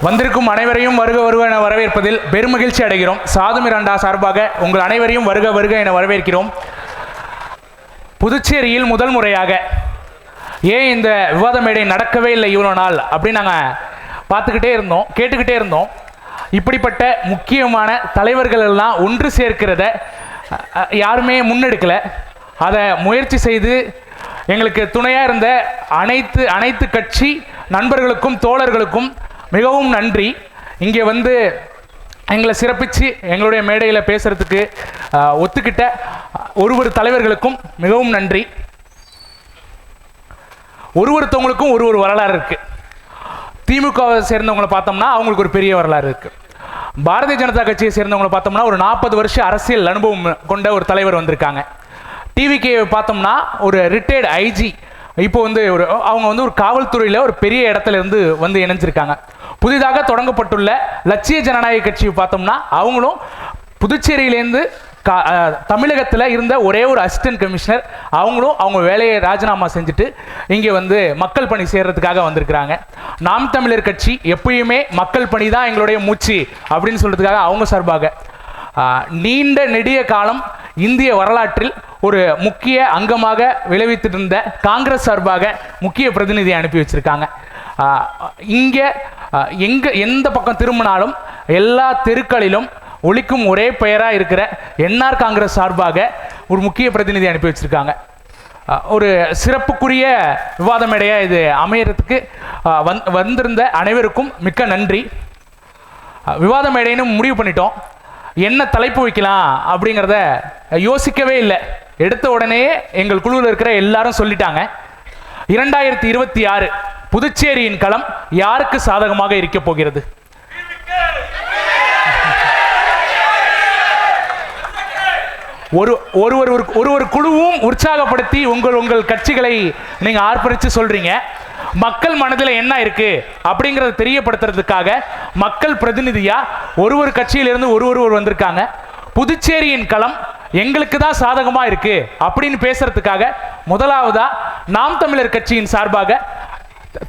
வந்திருக்கும் அனைவரையும் வருக வருக என வரவேற்பதில் பெருமகிழ்ச்சி அடைகிறோம். சாது மிராண்டா சார்பாக உங்கள் அனைவரையும் வருக வருக என வரவேற்கிறோம். புதுச்சேரியில் முதல் முறையாக ஏன் இந்த விவாத மேடை நடக்கவே இல்லை இவ்வளோ நாள் அப்படின்னு நாங்கள் பார்த்துக்கிட்டே இருந்தோம், கேட்டுக்கிட்டே இருந்தோம். இப்படிப்பட்ட முக்கியமான தலைவர்கள் எல்லாம் ஒன்று சேர்க்கிறத யாருமே முன்னெடுக்கலை. அதை முயற்சி செய்து எங்களுக்கு துணையாக இருந்த அனைத்து கட்சி நண்பர்களுக்கும் தோழர்களுக்கும் மிகவும் நன்றி. இங்கே வந்து எங்களை சிறப்பித்து எங்களுடைய மேடையில் பேசுகிறதுக்கு ஒத்துக்கிட்ட ஒரு தலைவர்களுக்கும் மிகவும் நன்றி. ஒருத்தவங்களுக்கும் ஒரு வரலாறு இருக்குது. திமுகவை சேர்ந்தவங்களை பார்த்தோம்னா அவங்களுக்கு ஒரு பெரிய வரலாறு இருக்குது. பாரதிய ஜனதா கட்சியை சேர்ந்தவங்களை பார்த்தோம்னா ஒரு 40 வருஷ அரசியல் அனுபவம் கொண்ட ஒரு தலைவர் வந்திருக்காங்க. டிவிகே பார்த்தோம்னா ஒரு ரிட்டையர்டு ஐஜி, இப்போ வந்து அவங்க வந்து ஒரு காவல்துறையில் ஒரு பெரிய இடத்துல இருந்து வந்து இணைஞ்சிருக்காங்க. புதிதாக தொடங்கப்பட்டுள்ள லட்சிய ஜனநாயக கட்சியை பார்த்தோம்னா அவங்களும் புதுச்சேரியிலேருந்து தமிழகத்தில் இருந்த ஒரே ஒரு அசிஸ்டன்ட் கமிஷனர், அவங்களும் அவங்க வேலையை ராஜினாமா செஞ்சுட்டு இங்கே வந்து மக்கள் பணி செய்கிறதுக்காக வந்திருக்கிறாங்க. நாம் தமிழர் கட்சி எப்பயுமே மக்கள் பணி தான் எங்களுடைய மூச்சு அப்படின்னு சொல்கிறதுக்காக அவங்க சார்பாக நீண்ட நெடிய காலம் இந்திய வரலாற்றில் ஒரு முக்கிய அங்கமாக விளைவித்திட்டு இருந்த காங்கிரஸ் சார்பாக முக்கிய பிரதிநிதியை அனுப்பி வச்சிருக்காங்க. இங்கே எந்த பக்கம் திரும்பினாலும் எல்லா தெருக்களிலும் ஒலிக்கும் ஒரே பெயராக இருக்கிற என்ஆர் காங்கிரஸ் சார்பாக ஒரு முக்கிய பிரதிநிதி அனுப்பி வச்சிருக்காங்க. ஒரு சிறப்புக்குரிய விவாத மேடையாக இது அமையறதுக்கு வந்திருந்த அனைவருக்கும் மிக்க நன்றி. விவாத மேடைன்னு முடிவு பண்ணிட்டோம். என்ன தலைப்பு வைக்கலாம் அப்படிங்கிறத யோசிக்கவே இல்லை. எடுத்த உடனே எங்கள் குழுவில் இருக்கிற எல்லாரும் சொல்லிட்டாங்க. 2026 புதுச்சேரியின் களம் யாருக்கு சாதகமாக இருக்க போகிறது? ஒரு குழுவும் உற்சாகப்படுத்தி உங்கள் கட்சிகளை நீங்க ஆர்ப்பரித்து சொல்றீங்க. மக்கள் மனதில் என்ன இருக்கு அப்படிங்கறத தெரியப்படுத்துறதுக்காக மக்கள் பிரதிநிதியா ஒரு கட்சியிலிருந்து ஒருவர் வந்திருக்காங்க. புதுச்சேரியின் களம் எங்களுக்கு தான் சாதகமா இருக்கு அப்படின்னு பேசுறதுக்காக முதலாவதா நாம் தமிழர் கட்சியின் சார்பாக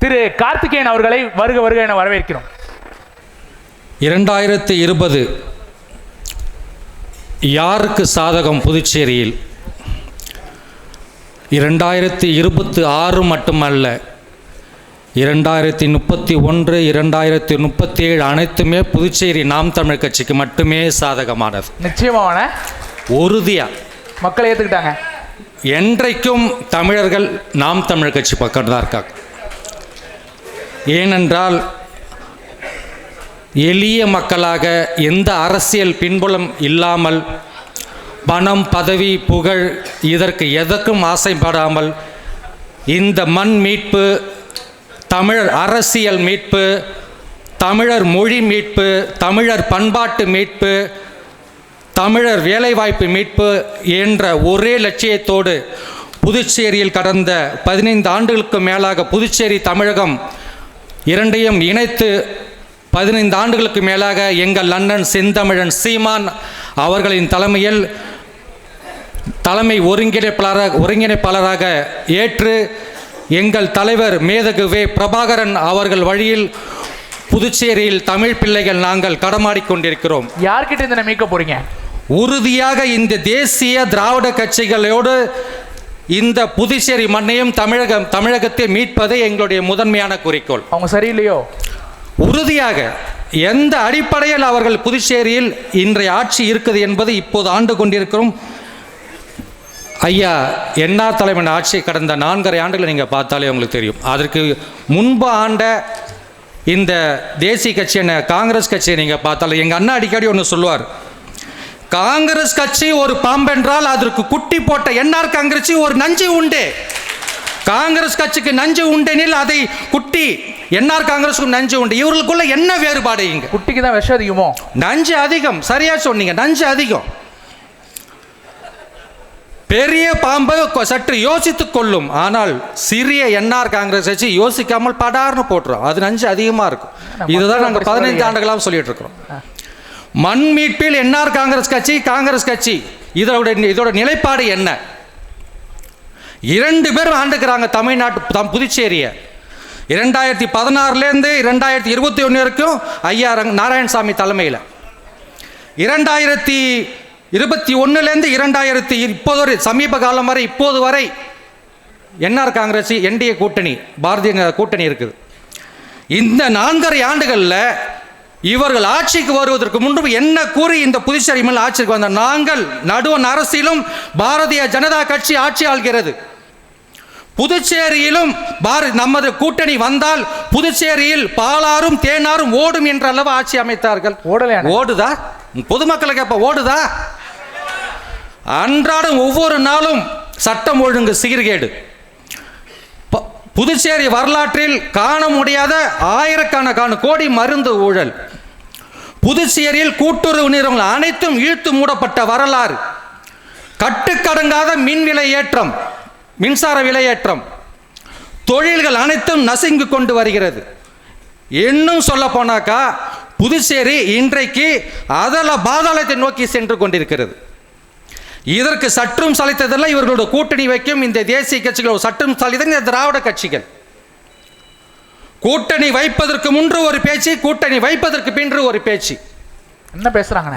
திரு கார்த்திகேயன் அவர்களை வருக வருக என வரவேற்கிறோம். 2020 யாருக்கு சாதகம்? புதுச்சேரியில் 2026 மட்டுமல்ல, 2031, 2037 அனைத்துமே புதுச்சேரி நாம் தமிழ் கட்சிக்கு மட்டுமே சாதகமானது. நிச்சயமான உறுதியா மக்கள் ஏற்றுக்கிட்டாங்க. என்றைக்கும் தமிழர்கள் நாம் தமிழ் கட்சி பக்கம் தான் இருக்காங்க. ஏனென்றால் எளிய மக்களாக எந்த அரசியல் பின்புலம் இல்லாமல் பணம், பதவி, புகழ் இதற்கு எதற்கும் ஆசைப்படாமல் இந்த மண் மீட்பு, தமிழர் அரசியல் மீட்பு, தமிழர் மொழி மீட்பு, தமிழர் பண்பாட்டு மீட்பு, தமிழர் வேலைவாய்ப்பு மீட்பு என்ற ஒரே லட்சியத்தோடு புதுச்சேரியில் கடந்த 15 ஆண்டுகளுக்கு மேலாக புதுச்சேரி தமிழகம் இரண்டையும் இணைத்து 15 ஆண்டுகளுக்கு மேலாக எங்கள் அண்ணன் செந்தமிழன் சீமான் அவர்களின் தலைமையில் தலைமை ஒருங்கிணைப்பாளராக ஏற்று எங்கள் தலைவர் மேதகு வே. பிரபாகரன் அவர்கள் வழியில் புதுச்சேரியில் தமிழ் பிள்ளைகள் நாங்கள் கடமாடிக்கொண்டிருக்கிறோம். யார்கிட்ட இருந்து மீட்க போறீங்க? உறுதியாக இந்த தேசிய திராவிட கட்சிகளோடு இந்த புதுச்சேரி மண்ணையும் தமிழகத்தை மீட்பதே எங்களுடைய முதன்மையான குறிக்கோள். அவங்க சரியில்லையோ? உறுதியாக எந்த அடிப்படையில் அவர்கள் புதுச்சேரியில் இன்றைய ஆட்சி இருக்குது என்பது இப்போது ஆண்டு கொண்டிருக்கிறோம். ஐயா என்ஆர் தலைமையின் ஆட்சி கடந்த 4.5 ஆண்டுகளை நீங்கள் பார்த்தாலே உங்களுக்கு தெரியும். அதற்கு முன்பு ஆண்ட இந்த தேசிய கட்சியான காங்கிரஸ் கட்சியை நீங்கள் பார்த்தாலே எங்கள் அண்ணா அடிக்கடி ஒன்று சொல்லுவார், காங்கிரஸ் கட்சி ஒரு பாம்பென்றால் அதற்கு குட்டி போட்ட என்ஆர் காங்கிரஸ் ஒரு நஞ்சு உண்டு. காங்கிரஸ் கட்சிக்கு நஞ்சு உண்டெனில் அதை குட்டி என்ஆர் காங்கிரஸுக்கும் நஞ்சு உண்டு. இவர்களுக்குள்ள என்ன வேறுபாடு? இங்க குட்டிக்கு தான் விஷம் அதிகமோ? நஞ்சு அதிகம். சரியா சொன்னீங்க, நஞ்சு அதிகம். பெரிய பாம்பு சற்று யோசித்துக் கொள்ளும், ஆனால் சிறிய என்ஆர் காங்கிரஸ் கட்சி யோசிக்காமல் படார்னு போட்டுரும். அது நஞ்சு அதிகமா இருக்கும். இதுதான் நாங்கள் 15 ஆண்டுகளாக சொல்லிட்டு இருக்கிறோம். மண் மீட்பில் என்ஆர் காங்கிரஸ் கட்சி இதோட நிலைப்பாடு என்ன? 2 பேரும் ஆண்டுக்கிறாங்க தமிழ்நாட்டு புதுச்சேரியை. 2016 2021 வரைக்கும் ஐயா நாராயணசாமி தலைமையில், 2021 இப்போது வரை சமீப காலம் வரை இப்போது வரை என்ஆர் காங்கிரஸ் என்டிஏ கூட்டணி பாரதிய கூட்டணி இருக்குது. இந்த 4.5 ஆண்டுகளில் இவர்கள் ஆட்சிக்கு வருவதற்கு முன்பு என்ன கூறி இந்த புதுச்சேரி மேல் ஆட்சிக்கு வந்த நாங்கள் நடுவண் அரசிலும் பாரதிய ஜனதா கட்சி ஆட்சி ஆள்கிறது. புதுச்சேரியிலும் நமது கூட்டணி வந்தால் புதுச்சேரியில் பாலாரும் தேனாரும் ஓடும் என்ற அளவு ஆட்சி அமைத்தார்கள். ஓடுதா? பொதுமக்களை கேட்ப ஓடுதா? அன்றாடம் ஒவ்வொரு நாளும் சட்டம் ஒழுங்கு சீர்கேடு. புதுச்சேரி வரலாற்றில் காண முடியாத ஆயிரக்கணக்கான கோடி மருந்து ஊழல். புதுச்சேரியில் கூட்டுறவு நிறுவனங்கள் அனைத்தும் இழுத்து மூடப்பட்ட வரலாறு. கட்டுக்கடங்காத மின் விலை ஏற்றம், மின்சார விலையேற்றம், தொழில்கள் அனைத்தும் நசுங்கி கொண்டு வருகிறது. இன்னும் சொல்ல போனாக்கா புதுச்சேரி இன்றைக்கு அதல பாதாளத்தை நோக்கி சென்று கொண்டிருக்கிறது. இதற்கு சற்றும் சளைத்ததில்லை இவர்களோட கூட்டணி வைக்கும் இந்த தேசிய கட்சிகள், சற்றும் சளைத்தது இந்த திராவிட கட்சிகள். கூட்டணி வைப்பதற்கு முன்பு ஒரு பேச்சு, கூட்டணி வைப்பதற்கு பின்பு ஒரு பேச்சு. என்ன பேசுறாங்க?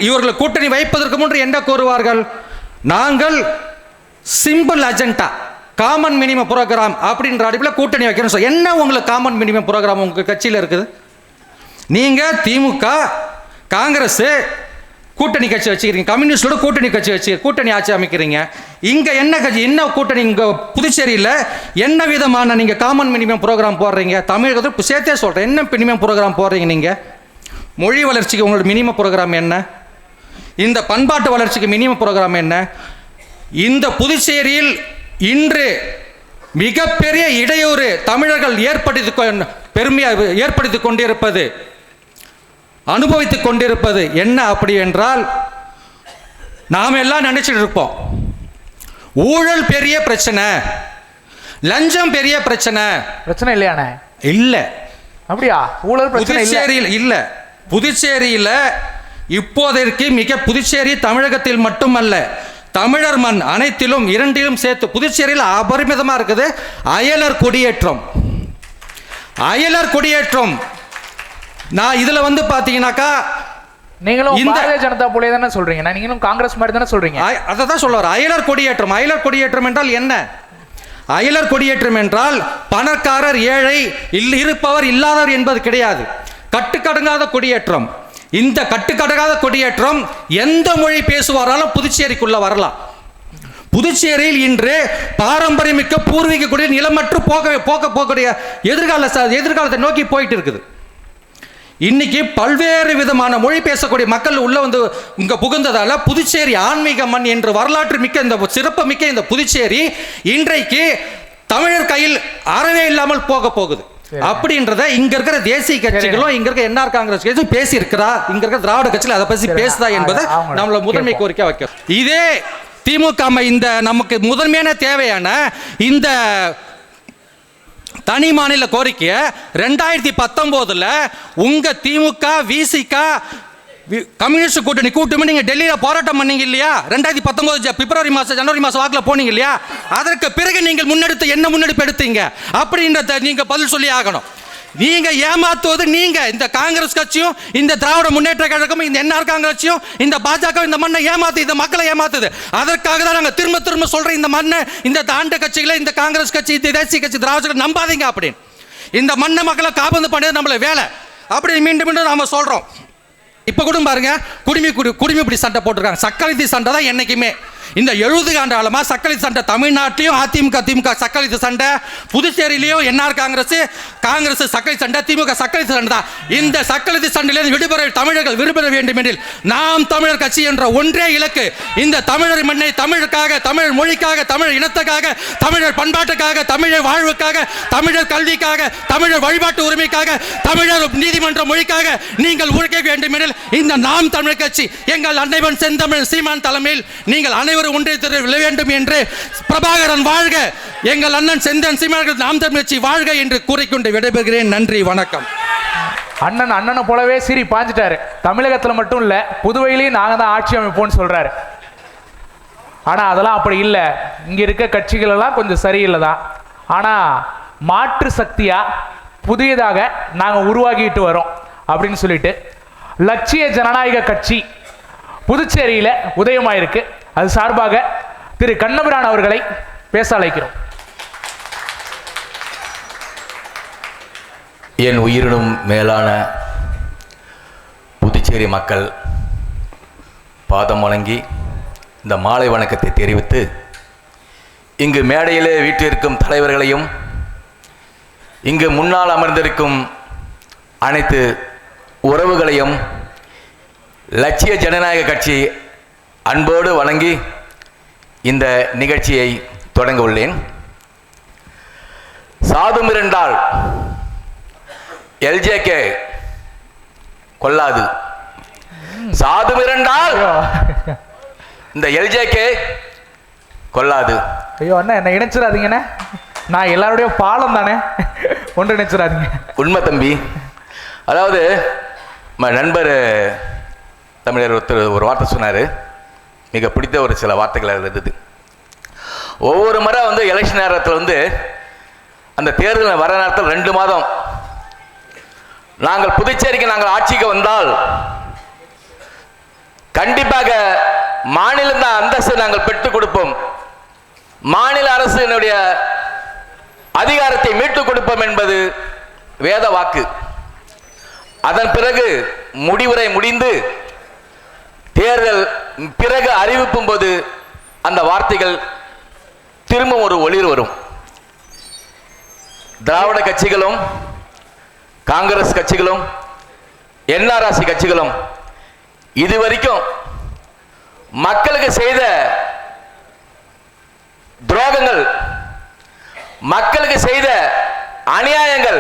இவர்கள் கூட்டணி வைப்பதற்கு முன்பு என்ன கூறுவார்கள்? நாங்கள் simple agenda, common minimum program அப்படின்ற அடிப்பில் கூட்டணி வைக்கிறோம். என்ன உங்களுக்கு காமன் மினிமம் புரோகிராம் உங்கள் கட்சியில் இருக்குது? நீங்கள் திமுக காங்கிரஸ் கூட்டணி கட்சி வச்சுக்கிறீங்க, கம்யூனிஸ்டோட கூட்டணி கட்சி வச்சு கூட்டணி ஆட்சி அமைக்கிறீங்க. இங்கே என்ன கட்சி, என்ன கூட்டணி? இங்கே புதுச்சேரியில் என்ன விதமான நீங்கள் காமன் மினிமம் ப்ரோக்ராம் போடுறீங்க? தமிழகத்தில் சேர்த்தே சொல்கிறேன், என்ன மினிமம் ப்ரோக்ராம் போடுறீங்க? நீங்கள் மொழி வளர்ச்சிக்கு உங்களோட மினிமம் ப்ரோக்ராம் என்ன? இந்த பண்பாட்டு வளர்ச்சிக்கு மினிமம் ப்ரோக்ராம் என்ன? இந்த புதுச்சேரியில் இன்று மிகப்பெரிய இடையூறு தமிழர்கள் ஏற்படுத்திக் கொண்டிருப்பது, அனுபவித்துக் கொண்டிருப்பது என்ன அப்படி என்றால், நாம் எல்லாம் நினைச்சிட்டு இருப்போம் ஊழல் பெரிய பிரச்சனை, லஞ்சம் பெரிய பிரச்சனை. பிரச்சனை இல்லையானே? இல்ல. அப்படியா? ஊழல் பிரச்சனை இல்ல. புதுச்சேரியில் இப்போதைக்கு புதுச்சேரி தமிழகத்தில் மட்டுமல்ல, தமிழர் மண் அனைத்திலும் இரண்டிலும் சேர்த்து புதுச்சேரியில் அபரிமிதமா இருக்குது அயலர் குடியேற்றம். நான் இதுல வந்து பாத்தீங்கன்னாக்கா, நீங்களும் பாரதிய ஜனதா போலே தானே சொல்றீங்க, நீங்களும் காங்கிரஸ் மாதிரி தானே சொல்றீங்க. அதை தான் சொல்லுவார். அயலர் குடியேற்றம் என்றால் என்ன? அயலர் குடியேற்றம் என்றால் பணக்காரர் ஏழை இருப்பவர் இல்லாதவர் என்பது கிடையாது. கட்டுக்கடங்காத குடியேற்றம். இந்த கட்டுக்கடங்காத குடியேற்றம் எந்த மொழி பேசுவாராலும் புதுச்சேரிக்குள்ள வரலாம். புதுச்சேரியில் இன்று பாரம்பரியமிக்க பூர்வீக குடிய நிலமற்று போகக்கூடிய எதிர்காலத்தை நோக்கி போயிட்டு இருக்குது. இன்னைக்கு பல்வேறு விதமான மொழி பேசக்கூடிய மக்கள் உள்ள வந்து இங்க புகுந்ததால புதுச்சேரி ஆன்மீக மண் என்று வரலாற்று மிக்க இந்த சிறப்பு மிக்க இந்த புதுச்சேரி இன்றைக்கு தமிழர் கையில் அறவே இல்லாமல் போகுது. அப்படின்றத இங்க இருக்கிற தேசிய கட்சிகளும் இங்க இருக்க என்ஆர் காங்கிரஸ் கட்சியும் பேசி இருக்கிறா, இங்க இருக்கிற திராவிட கட்சிகள் அதை பத்தி பேசுதா என்பதை நம்மள முதன்மை கோரிக்கை வைக்க. இதே திமுக இந்த நமக்கு முதன்மையான தேவையான இந்த தனி மாநில கோரிக்கையை 2019 உங்க திமுக விசிக கம்யூனிஸ்ட் கூட்டணி நீங்க டெல்லியில போராட்டம் பண்ணீங்க இல்லையா? 2019 பிப்ரவரி மாசம் ஜனவரி மாசம் வாக்குல போனீங்க இல்லையா? அதற்கு பிறகு நீங்கள் என்ன முன்னெடுப்பு எடுத்தீங்க அப்படின்றத நீங்க பதில் சொல்லி ஆகணும். நீங்க ஏமாத்துவது நீங்க இந்த காங்கிரஸ் கட்சியும் இந்த திராவிட முன்னேற்ற கழகமும் இந்த என்ஆர் காங்கிரஸையும் இந்த பாஜக இந்த மண்ணை ஏமாத்து, இந்த மக்களை ஏமாத்துது. அதற்காக தான் நாங்க திரும்ப சொல்றேன், இந்த மண்ணை இந்த ஆண்ட கட்சிகளை இந்த காங்கிரஸ் கட்சி இந்த தேசிய கட்சி திராவிட நம்பாதீங்க அப்படின்னு. இந்த மண்ணை மக்களை காபந்து பண்ணது நம்மள வேலை அப்படி மீண்டும் நாம சொல்றோம். இப்ப கூட பாருங்க, குடிமை சண்டை போட்டிருக்காங்க. சக்களத்தி சண்டை தான் என்னைக்குமே. இந்த 70 ஆண்டு காலமா சக்களத்தி சண்டை தமிழ்நாட்டிலையும் அதிமுக சக்களத்தி சண்டை, புதுச்சேரியிலையும் என்ஆர் காங்கிரஸ் சக்களத்தி சண்டை, திமுக சக்களத்தி சண்டை தான். இந்த சக்களத்தி சண்டையிலிருந்து விடுபெற தமிழர்கள் விடுபெற வேண்டும் என்றில் நாம் தமிழர் கட்சி என்ற ஒன்றே இலக்கு. இந்த தமிழர் மண்ணை தமிழுக்காக, தமிழ் மொழிக்காக, தமிழ் இனத்துக்காக, தமிழர் பண்பாட்டுக்காக, தமிழர் வாழ்வுக்காக, தமிழர் கல்விக்காக, தமிழர் வழிபாட்டு உரிமைக்காக, தமிழர் நீதிமன்ற மொழிக்காக நீங்கள் உழைக்க வேண்டும் எனில் இந்த நாம் தமிழர் கட்சி எங்கள் அன்னைவன் செந்தமிழ் சீமான் தலைமையில் நீங்கள் அனைவரும் ஒன்றை விழ வேண்டும் என்று பிரபாகரன் வாழ்க, எங்கள் அண்ணன் செந்தன் சீமான் நாம் தமிழர் கட்சி வாழ்க என்று கூறிக்கொண்டு விடைபெறுகிறேன். நன்றி, வணக்கம். அண்ணனை போலவே சீறி பாஞ்சிட்டாரு. தமிழகத்தில் மட்டும் இல்ல, புதுவையிலையும் நாங்க தான் ஆட்சி அமைப்போம்னு சொல்றாரு. ஆனா அதெல்லாம் அப்படி இல்லை. இங்க இருக்க கட்சிகள் எல்லாம் கொஞ்சம் சரியில்லை தான். ஆனா மாற்று சக்தியா புதியதாக நாங்கள் உருவாக்கிட்டு வரோம் அப்படின்னு சொல்லிட்டு லட்சிய ஜனநாயக கட்சி புதுச்சேரியில் உதயமாயிருக்கு. அது சார்பாக திரு கண்ணபிரான் அவர்களை பேச அழைக்கிறோம். என் உயிரினும் மேலான புதுச்சேரி மக்கள் பாதம் வணங்கி இந்த மாலை வணக்கத்தை தெரிவித்து, இங்கு மேடையிலே வீற்றிருக்கும் தலைவர்களையும் இங்கு முன்னால் அமர்ந்திருக்கும் அனைத்து உறவுகளையும் லட்சிய ஜனநாயக கட்சி அன்போடு வணங்கி இந்த நிகழ்ச்சியை தொடங்க உள்ளேன். சாதுமிரண்டால் எல்ஜேகே கொல்லாது, சாதுமிரண்டால் இந்த எல்ஜேகே கொல்லாது. ஐயோ அண்ணா, என்ன இணைச்சிடாதீங்கண்ணே, நான் எல்லாருடைய பாலம் தானே, ஒன்று இணைச்சிடாதீங்க. உண்மை தம்பி. அதாவது நண்பர் தமிழர் ஒருத்தர் ஒரு வார்த்தை சொன்னார், மிக பிடித்த ஒரு சில வார்த்தைகள் அதில் இருந்தது. ஒவ்வொரு முறை எலெக்ஷன் நேரத்தில் அந்த தேர்தல் வர நேரத்தில் 2 மாதம் நாங்கள் புதுச்சேரிக்கு நாங்கள் ஆட்சிக்கு வந்தால் கண்டிப்பாக மாநில அந்தஸ்து நாங்கள் பெற்றுக் கொடுப்போம், மாநில அரசினுடைய அதிகாரத்தை மீட்டுக் கொடுப்போம் என்பது வேத வாக்கு. அதன் பிறகு முடிவுரை முடிந்து தேர்தல் பிறகு அறிவிப்பும் போது அந்த வார்த்தைகள் திரும்ப ஒரு ஒளிர் வரும். திராவிட கட்சிகளும் காங்கிரஸ் கட்சிகளும் என்ஆர்சி கட்சிகளும் இதுவரைக்கும் மக்களுக்கு செய்த துரோகங்கள், மக்களுக்கு செய்த அநியாயங்கள்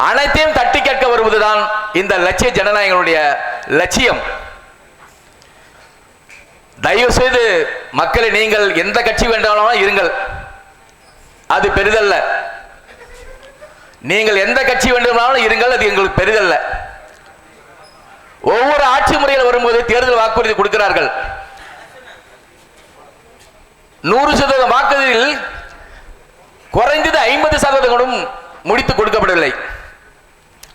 அனைத்தையும் தட்டி கேட்க வருவதுதான் இந்த லட்சிய ஜனநாயகனுடைய லட்சியம். தயவு செய்து மக்களை நீங்கள் எந்த கட்சி வேண்டாலும் இருங்கள், அது பெரிதல்ல. நீங்கள் எந்த கட்சி வேண்டுமானாலும் இருங்கள், அது எங்களுக்கு பெரிதல்ல. ஒவ்வொரு ஆட்சி முறையில் வரும்போது தேர்தல் வாக்குறுதி கொடுக்கிறார்கள். 100% வாக்குறுதியில் குறைந்தது 50% முடித்து கொடுக்கப்படவில்லை.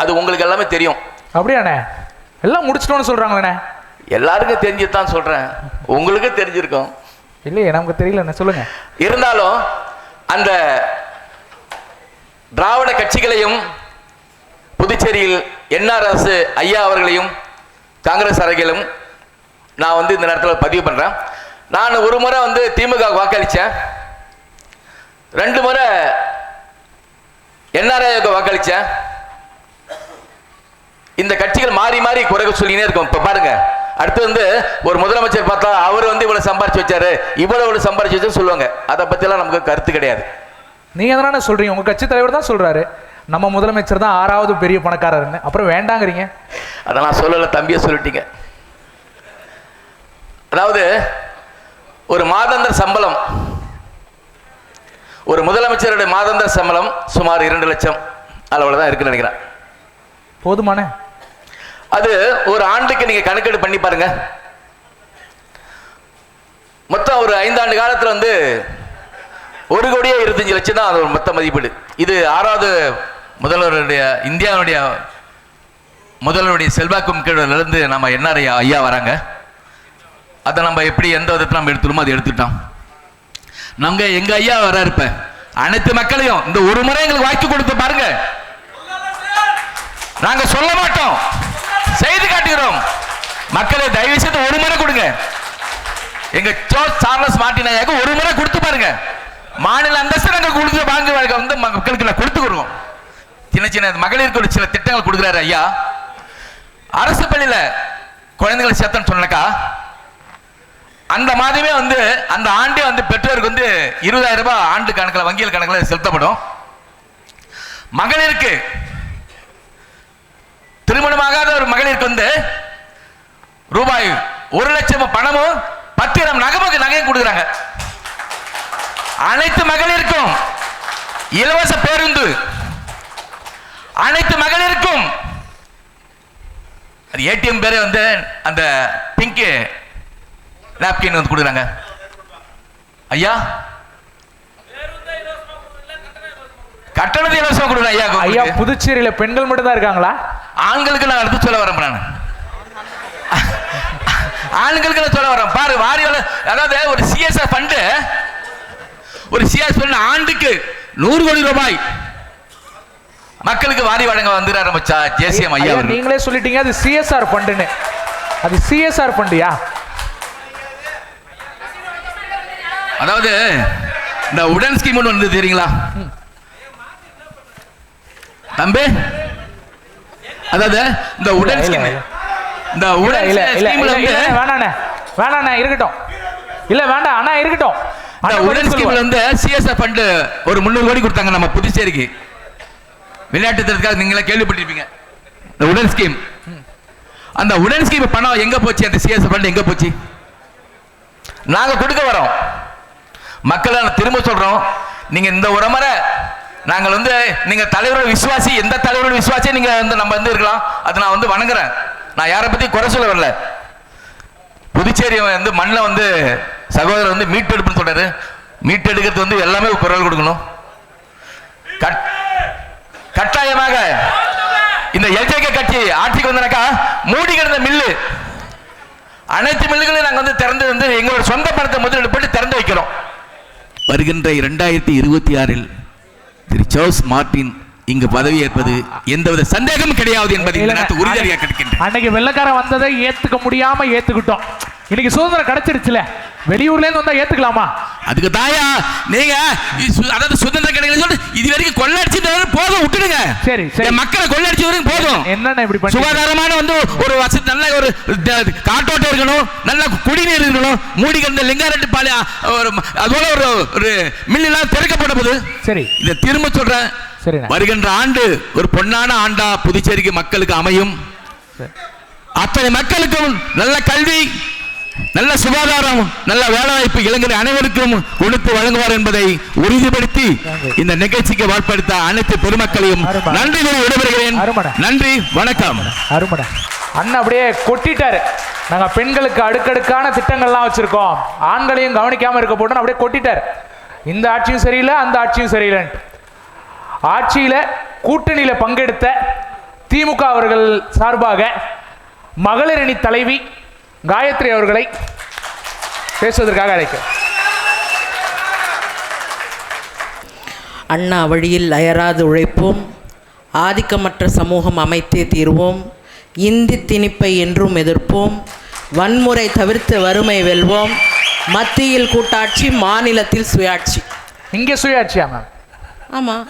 அது உங்களுக்கு எல்லாமே தெரியும். அப்படியாண்ணே? எல்லாம் முடிச்சிட்டோன்னு சொல்றாங்களே. எல்லாருக்கும் தெரிஞ்சுதான் சொல்றேன், உங்களுக்கு தெரிஞ்சிருக்கும். இல்லையே, நமக்கு தெரியல, சொல்லுங்க. இருந்தாலும் அந்த திராவிட கட்சிகளையும் புதுச்சேரியில் என்ஆர்எஸ் ஐயா அவர்களையும் காங்கிரஸ் அரசியலும் நான் இந்த நேரத்தில் பதிவு பண்றேன். நான் ஒரு முறை திமுக வாக்களித்தேன், 2 முறை என்ஆர்ஐக்கு வாக்களித்தேன். இந்த கட்சிகள் மாறி மாறி குறைக சொல்லினே இருக்கும். இப்ப பாருங்க, அடுத்து ஒரு முதலமைச்சர் பார்த்தா அவர் இவ்வளவு சம்பாரிச்சு வச்சாரு, இவ்வளவு சம்பாரிச்சு வச்சு சொல்லுவாங்க. அதை பத்தி எல்லாம் நமக்கு கருத்து கிடையாது. நீங்க தானே சொல்றீங்க, உங்க கட்சி தலைவர் தான் சொல்றாரு நம்ம முதலமைச்சர் தான் 6வது பெரிய பணக்காரர்னு, அப்புறம் வேண்டாங்கிறீங்க. அதெல்லாம் சொல்லல, தம்பியை சொல்லிட்டீங்க. அதாவது ஒரு மாதாந்திர சம்பளம், ஒரு முதலமைச்சருடைய மாதாந்திர சம்பளம் சுமார் 2 லட்சம் அளவுல தான் இருக்குன்னு நினைக்கிறேன். போதுமான அது ஒரு ஆண்டுக்கு நீங்க கணக்கெடு பண்ணி பாருங்க. மொத்தம் ஒரு 5 ஆண்டு காலத்துல 1,25,00,000 தான் அது மொத்த மதிப்பீடு. இது 6வது முதல்வருடைய, இந்தியாவுடைய முதல்வருடைய செல்வாக்கும் கீழிருந்து நம்ம என்ஆர்ஐ ஐயா வராங்க. அதை நம்ம எப்படி எந்த விதத்தில் நம்ம எடுத்துருமோ அதை எடுத்துட்டோம். நம்ம எங்க ஐயா வர இருப்ப அனைத்து மக்களையும் இந்த ஒரு முறை எங்களுக்கு வாய்ப்பு கொடுத்து பாருங்க. நாங்க சொல்ல மாட்டோம், செய்து காட்டுகிறோம். மக்களை தயவு செய்து ஒரு முறை கொடுங்க. எங்க சார்லஸ் மார்ட்டின் ஐயாக்கு ஒரு முறை கொடுத்து பாருங்க. மாநில அந்தஸ்து நாங்கள் கொடுத்து வாங்க மக்களுக்கு நான் கொடுத்துக்கிறோம். சின்ன சின்ன மகளிருக்கு ஒரு சில திட்டங்கள் கொடுக்குறாரு ஐயா. அரசு பள்ளியில குழந்தைகளை சேர்த்தன்னு சொன்னாக்கா அந்த மாதமே அந்த ஆண்டே பெற்றோருக்கு 20,000 ரூபாய் ஆண்டு கணக்கில் வங்கியல் கணக்கில் செலுத்தப்படும். மகளிருக்கு திருமணமாகாத ஒரு மகளிருக்கு ரூபாய் 1 லட்சம் பணமும் 10,000 நகையும் கொடுக்குறாங்க. அனைத்து மகளிருக்கும் இலவச பேருந்து, அனைத்து மகளிருக்கும் அது ஏடிஎம் பேரே அந்த பிங்க் நாப்கின் கொடுக்குறாங்க. ஐயா கட்டணத்தை இலவசமா கொடுக்குறேன் ஐயா. ஐயா புதுச்சேரியில பெண்கள் மட்டும் தான் இருக்காங்களா? ஆண்களுக்கு நான் அடுத்து சொல்ல வரேன். நான் ஆண்களுக்கு நான் சொல்ல வரேன். பாரு வாரி அதாவது ஒரு சிஎஸ்ஆர் ஃபண்ட், ஒரு சிஎஸ் ஃபண்ட் ஆண்டுக்கு 100 கோடி ரூபாய் மக்களுக்கு வாரி வழங்க வந்து ஆரம்பிச்சா ஜேசிஎம் ஐயா. நீங்களே சொல்லிட்டீங்க அது சிஎஸ்ஆர் ஃபண்டுன்னு. அது சிஎஸ்ஆர் ஃபண்டுயா? அதாவது இந்த உடன் ஸ்கீம் ஒன்று வந்து தெரியுங்களா தம்பி? அதாவது இந்த உடன் ஸ்கீம், இந்த உடன் ஸ்கீம்ல வந்து வேணாண்ணே இருக்கட்டும். இல்ல வேண்டாம் அண்ணா இருக்கட்டும். இந்த உடன் ஸ்கீம்ல வந்து சிஎஸ்ஆர் ஃபண்ட் ஒரு 300 கோடி கொடுத்தாங்க நம்ம புதுச்சேரிக்கு விளையாட்டு திட்டத்துக்காக. நீங்களே கேள்விப்பட்டிருப்பீங்க இந்த உடன் ஸ்கீம். அந்த உடன் ஸ்கீம் பணம் எங்க போச்சு? அந்த சிஎஸ்ஆர் ஃபண்ட் எங்க போச்சு? நாங்க கொடுக்க வரோம். மக்களை திரும்ப சொல்றோம், நீங்க இந்த ஒரு முறை நாங்கள் வந்து நீங்க தலைவரோட விசுவாசி, எந்த தலைவரோட விசுவாசி நீங்க வந்து நம்ம வந்து இருக்கலாம், அது நான் வந்து வணங்குறேன். நான் யாரை பத்தி குறை சொல்ல வரல. புதுச்சேரி வந்து மண்ணில் வந்து சகோதரர் வந்து மீட்டெடுப்புன்னு சொல்றாரு. மீட்டெடுக்கிறது வந்து எல்லாமே குரல் கொடுக்கணும். கட்டாயமாக இந்த எல்ஜேகே கட்சி ஆட்சிக்கு வந்தனாக்கா மூடி கிடந்த மில்லு, அனைத்து மில்லுகளையும் நாங்கள் வந்து திறந்து வந்து எங்களோட சொந்த பணத்தை முதலீடு போட்டு திறந்து வைக்கிறோம். வருகின்ற 2026 திரு சார்ல்ஸ் மார்டின் இங்கு பதவி ஏற்பது எந்தவித சந்தேகமும் கிடையாது என்பதை உறுதியாக கிடைக்கின்றேன். அன்னைக்கு வெள்ளக்காரன் வந்ததை ஏத்துக்க முடியாம ஏத்துக்கிட்டோம். இன்னைக்கு சுதந்திரம் கிடைச்சிருச்சுல, வெளியூர்ல இருந்து வந்தா ஏத்துக்கலாமா? அதுக்கு தாயா நீங்க அதாவது சுதந்திரம் கிடைக்கல இது வரைக்கும் கொள்ளடிச்சிட்டு போதும், விட்டுடுங்க. சரி சரி, மக்களை கொள்ளடிச்சு வரைக்கும் போதும். என்னென்ன இப்படி பண்ணி சுகாதாரமான வந்து ஒரு வசதி, நல்ல ஒரு காட்டோட்டம் இருக்கணும், நல்ல குடிநீர் இருக்கணும். மூடி கிடந்த லிங்காரெட்டி பாளைய அதோட ஒரு மில்லாம் திறக்கப்பட போது. சரி, இதை திரும்ப சொல்றேன். வருகின்ற ஆண்டு ஒரு பொன்னான ஆண்டா புதுச்சேரிக்கு மக்களுக்கு அமையும். அத்தனை மக்களுக்கும் நல்ல கல்வி, நல்ல சுகாதாரம், நல்ல வேலைவாய்ப்பு இளைஞர் அனைவருக்கும் கொடுத்து வழங்குவார் என்பதை உறுதிப்படுத்தி இந்த நிகழ்ச்சிக்கு வாய்ப்படுத்த அனைத்து பெருமக்களையும் நன்றி விடைபெறுகிறேன். நன்றி, வணக்கம். அருமடா அண்ணா அப்படியே கொட்டிட்டாரு. நாங்க பெண்களுக்கு அடுக்கடுக்கான திட்டங்கள்லாம் வச்சிருக்கோம், ஆண்களையும் கவனிக்காம இருக்க போட்டு அப்படியே கொட்டிட்டாரு. இந்த ஆட்சியும் சரியில்லை, அந்த ஆட்சியும் சரியில்லை. ஆட்சியில கூட்டணியில பங்கெடுத்த திமுக அவர்கள் சார்பாக மகளிர் அணி தலைவி காயத்ரி அவர்களை பேசுவதற்காக அழைக்கிறேன். அண்ணா வழியில் அயராது உழைப்போம், ஆதிக்கமற்ற சமூகம் அமைத்தே தீர்வோம், இந்தி திணிப்பை என்றும் எதிர்ப்போம், வன்முறை தவிர்த்து வறுமை வெல்வோம், மத்தியில் கூட்டாட்சி, மாநிலத்தில் சுயாட்சி. இங்கே சுயாட்சியா மேம்? ஆமாம்,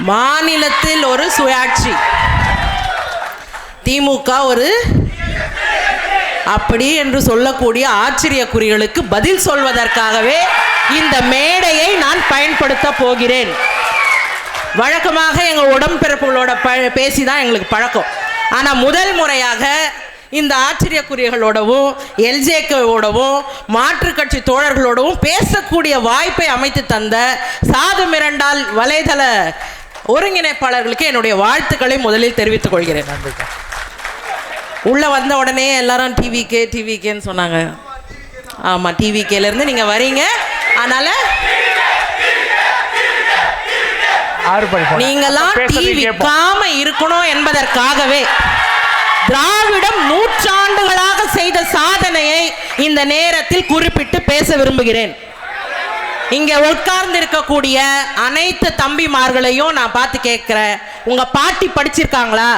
மாநிலத்தில் ஒரு சுயாட்சி. திமுக ஒரு அப்படி என்று சொல்லக்கூடிய ஆச்சரியக்குறிகளுக்கு பதில் சொல்வதற்காகவே இந்த மேடையை நான் பயன்படுத்த போகிறேன். வழக்கமாக எங்கள் உடன்பிறப்புகளோட பேசிதான் எங்களுக்கு பழக்கம். ஆனால் முதல் முறையாக இந்த ஆச்சரியக்குறிகளோடவும் எல்ஜேகேவோடவும் மாற்றுக் கட்சி தோழர்களோடவும் பேசக்கூடிய வாய்ப்பை அமைத்து தந்த சாது மிரண்டால் வலைதள ஒருங்கிணைப்பாளர்களுக்கு என்னுடைய வாழ்த்துக்களை முதலில் தெரிவித்துக் கொள்கிறேன். உள்ளே வந்த உடனே எல்லாரும் டிவிகேன்னு சொன்னாங்க. ஆமாம், டிவிகேலேருந்து நீங்கள் வரீங்க, அதனால் நீங்களாம் டிவி காம இருக்கணும் என்பதற்காகவே திராவிடம் நூற்றாண்டுகளாக செய்த சாதனையை இந்த நேரத்தில் குறிப்பிட்டு பேச விரும்புகிறேன். இங்கே உட்கார்ந்து இருக்கக்கூடிய அனைத்து தம்பிமார்களையும் நான் பார்த்து கேட்குறேன், உங்கள் பாட்டி படிச்சிருக்காங்களா?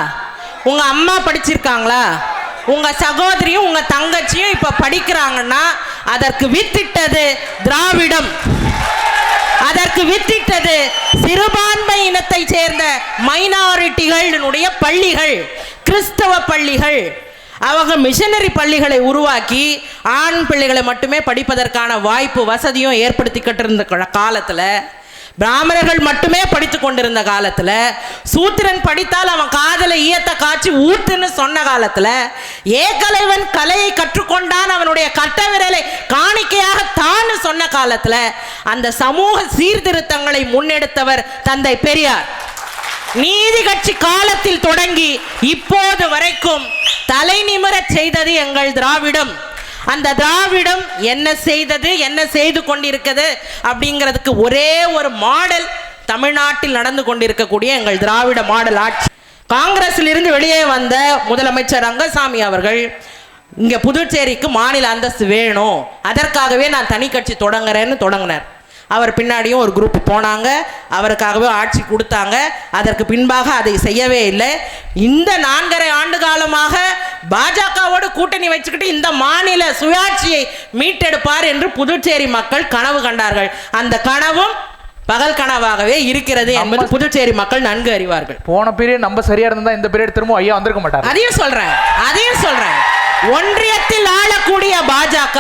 உங்கள் அம்மா படிச்சிருக்காங்களா? உங்கள் சகோதரியும் உங்கள் தங்கச்சியும் இப்போ படிக்கிறாங்கன்னா அதற்கு வித்திட்டது திராவிடம், அதற்கு வித்திட்டது சிறுபான்மை இனத்தை சேர்ந்த மைனாரிட்டிகளுடைய பள்ளிகள், கிறிஸ்தவ பள்ளிகள். அவங்க மிஷனரி பள்ளிகளை உருவாக்கி ஆண் பிள்ளைகளை மட்டுமே படிப்பதற்கான வாய்ப்பு வசதியும் ஏற்படுத்திக்கிட்டு இருந்த காலத்தில், பிராமணர்கள் மட்டுமே படித்து கொண்டிருந்த காலத்தில், சூத்திரன் படித்தால் அவன் காதலை ஈயத்தை காய்ச்சி ஊத்துன்னு சொன்ன காலத்தில், ஏகலைவன் கலையை கற்றுக்கொண்டான் அவனுடைய கட்ட விரலை காணிக்கையாக தான் சொன்ன காலத்தில், அந்த சமூக சீர்திருத்தங்களை முன்னெடுத்தவர் தந்தை பெரியார். நீதி கட்சி காலத்தில் தொடங்கி இப்போது வரைக்கும் தலை நிமிரச் செய்தது எங்கள் திராவிடம். அந்த திராவிடம் என்ன செய்தது, என்ன செய்து கொண்டிருக்கிறது அப்படிங்கிறதுக்கு ஒரே ஒரு மாடல் தமிழ்நாட்டில் நடந்து கொண்டிருக்கக்கூடிய எங்கள் திராவிட மாடல் ஆட்சி. காங்கிரஸில் இருந்து வெளியே வந்த முதலமைச்சர் ரங்கசாமி அவர்கள் இங்க புதுச்சேரிக்கு மாநில அந்தஸ்து வேணும், அதற்காகவே நான் தனி கட்சி தொடங்குறேன்னு தொடங்கினார். அவர் பின்னாடியும் ஒரு குரூப் போனாங்க, அவருக்காகவே ஆட்சி கொடுத்தாங்க. அதற்கு பின்பாக அதை செய்யவே இல்லை. இந்த 4.5 ஆண்டு காலமாக பாஜகவோடு கூட்டணி வச்சுக்கிட்டு இந்த மாநில சுயாட்சியை மீட்டெடுப்பார் என்று புதுச்சேரி மக்கள் கனவு கண்டார்கள். அந்த கனவும் பகல் கனவாகவே இருக்கிறது என்பது புதுச்சேரி மக்கள் நன்கு அறிவார்கள். போன பீரியட் நம்ம சரியா இருந்தா இந்த பீரியட் திரும்ப ஐயா வந்திருக்க மாட்டார். அதையும் சொல்றேன். ஒன்றியத்தில் ஆளக்கூடிய பாஜக